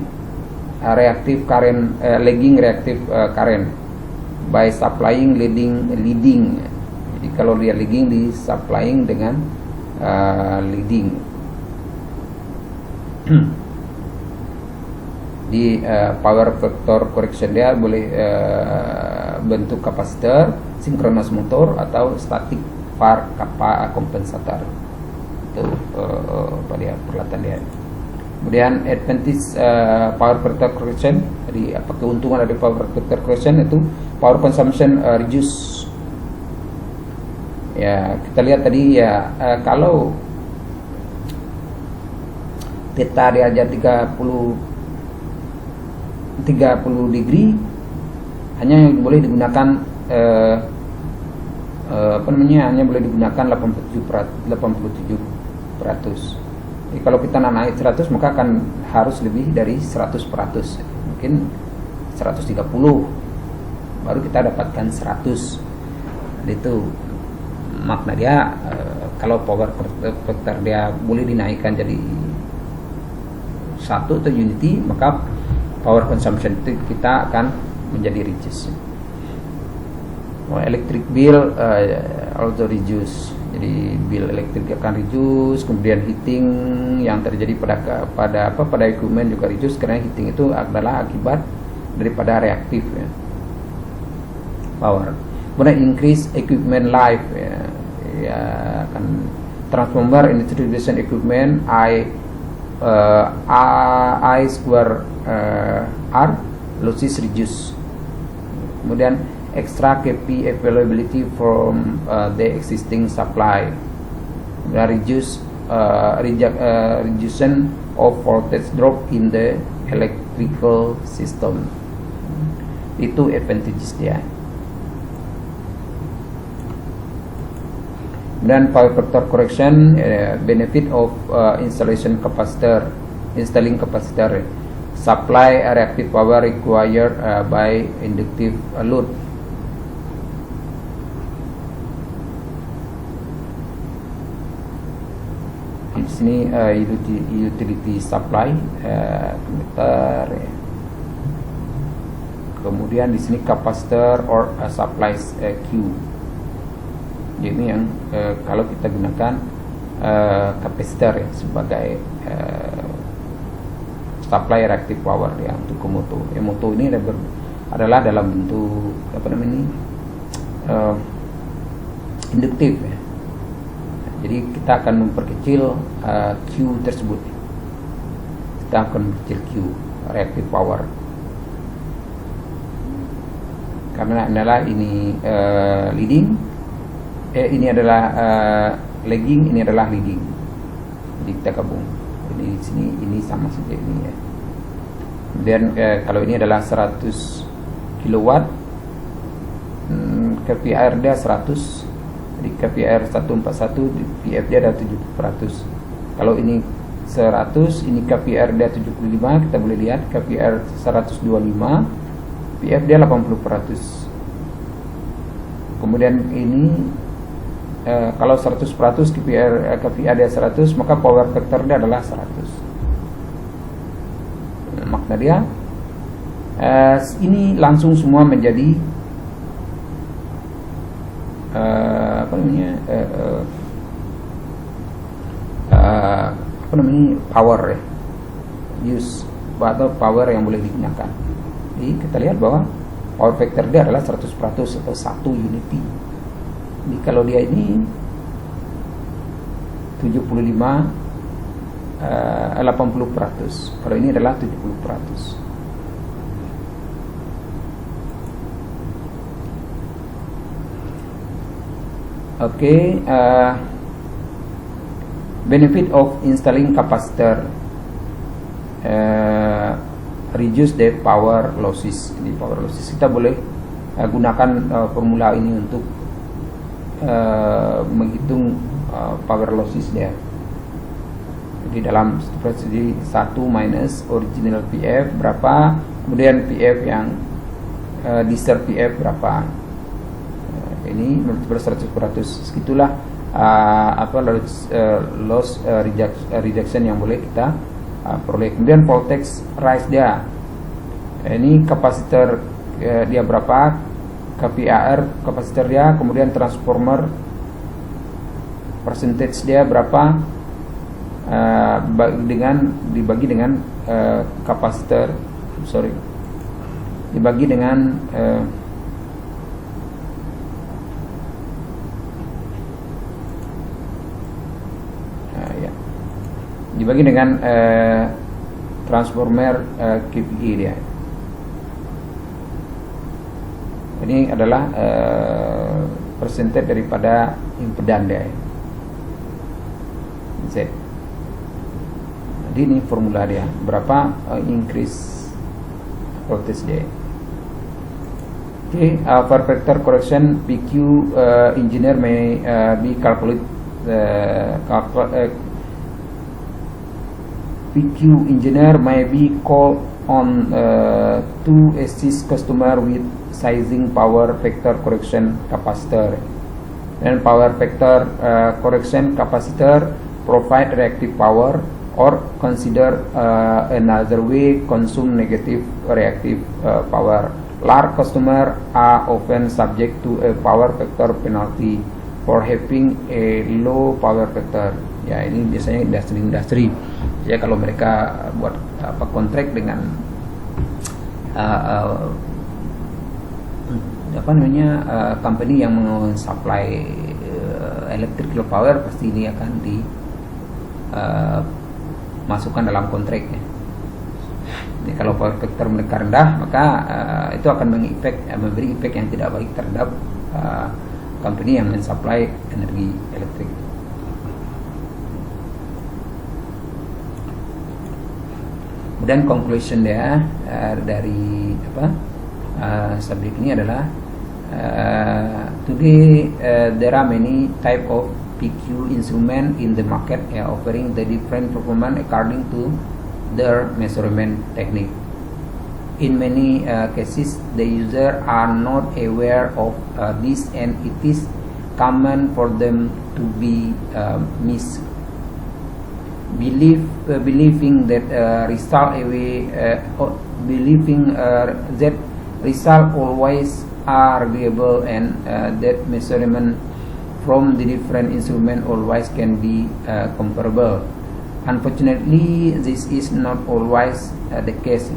reactive current lagging reactive current by supplying leading. Jadi kalau dia lagging di supplying dengan leading. Di power vector correction dia boleh bentuk kapasitor, synchronous motor atau static power compensator. Itu peralatan dia. Kemudian advantage power vector correction. Jadi apa keuntungan dari power vector correction itu power consumption reduce. Ya, kita lihat tadi ya kalau theta dia aja 30 degree hanya boleh digunakan hanya boleh digunakan 87%. Jadi kalau kita naik 100 maka akan harus lebih dari 100%. Mungkin 130 baru kita dapatkan 100. Jadi itu makna dia kalau power vector dia boleh dinaikkan jadi 1 atau unity, maka power consumption itu kita akan menjadi reduce. Electric bill also reduce. Jadi bill elektrik akan reduce, kemudian heating yang terjadi pada equipment juga reduce karena heating itu adalah akibat daripada reaktif ya, power. Kemudian increase equipment life ya kan transformer in distribution equipment I square R losses reduce. Kemudian extra KP availability from the existing supply. Reduction of voltage drop in the electrical system. Itu advantages dia. Dan power vector correction benefit of installing capacitor, supply reactive power required by inductive load. Di sini utility supply meter. Kemudian di sini capacitor or supply Q. Ini yang kalau kita gunakan kapasitor ya, sebagai supply reactive power ya untuk motor. Motor ini adalah dalam bentuk induktif ya. Jadi kita akan memperkecil Q tersebut. Kita akan memperkecil Q reactive power. Karena adalah ini leading. Ini adalah lagging, ini adalah leading. Jadi kita gabung. Jadi di sini ini sama saja ini ya. Kemudian kalau ini adalah 100 kilowatt, KPIR dia 100. Jadi KPIR 141, PF dia ada 70%. Kalau ini 100, ini KPIR dia 75, kita boleh lihat KPIR 125, PF dia 80%. Kemudian ini kalau 100% KPIR dia 100, maka power factor dia adalah 100. Makna dia ini langsung semua menjadi power ya, use atau power yang boleh digunakan. Jadi kita lihat bahwa power factor dia adalah 100% atau 1 unity. Jadi kalau dia ini 75 80%, kalau ini adalah 70%. Oke, benefit of installing capacitor, reduce the power losses. Jadi power losses kita boleh gunakan formula ini untuk menghitung power losses dia. Jadi dalam strategi 1 minus original PF berapa, kemudian PF yang deserve PF berapa. Ini multiple 100%. Segitulah loss reduction yang boleh kita peroleh. Kemudian voltage rise dia. Ini kapasitor dia berapa, KPIR kapasitor dia, kemudian transformer percentage dia berapa, dibagi dengan kapasitor, dibagi dengan dibagi dengan transformer KPI dia. Ini adalah persentage daripada impedan dia. Z. Jadi ini formula dia, berapa increase voltage dia. Okay, for factor correction, PQ engineer may be PQ engineer may be called on to assist customer with sizing power factor correction capacitor. And power factor correction capacitor provide reactive power, or consider another way, consume negative reactive power. Large customer are often subject to a power factor penalty for having a low power factor. Ya, ini biasanya industri. Ya, kalau mereka buat kontrak dengan company yang mensupply electrical power, pasti ini akan dimasukkan dalam kontraknya. Jadi kalau power factor mereka rendah, maka itu akan memberi efek yang tidak baik terhadap company yang mensupply energi elektrik. Dan conclusion dia dari subjek ini adalah today there are many type of PQ instrument in the market offering the different performance according to their measurement technique. In many cases, the user are not aware of this, and it is common for them to be believing that result always are reliable, and that measurement from the different instrument always can be comparable. Unfortunately, this is not always the case.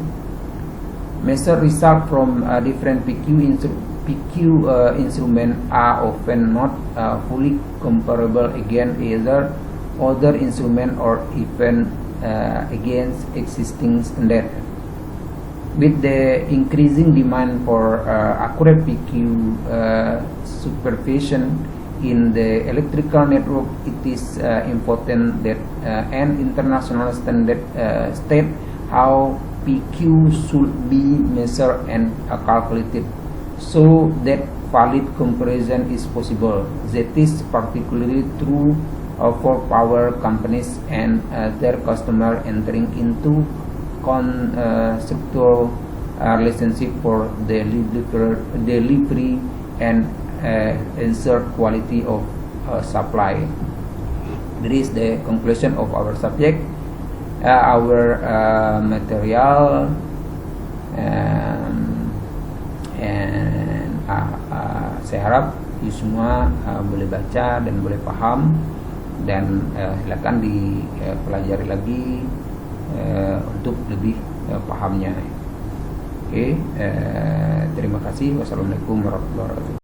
Measure result from different PQ instrument are often not fully comparable against either other instrument or even against existing standard. With the increasing demand for accurate PQ supervision, in the electrical network, it is important that an international standard state how PQ should be measured and calculated, so that valid comparison is possible. That is particularly true for power companies and their customer entering into conceptual relationship for delivery and ensure quality of supply. This is the conclusion of our subject, our material, and saya harap you semua boleh baca dan boleh paham, dan silakan dipelajari lagi untuk lebih pahamnya. Oke, terima kasih. Wassalamualaikum warahmatullahi wabarakatuh.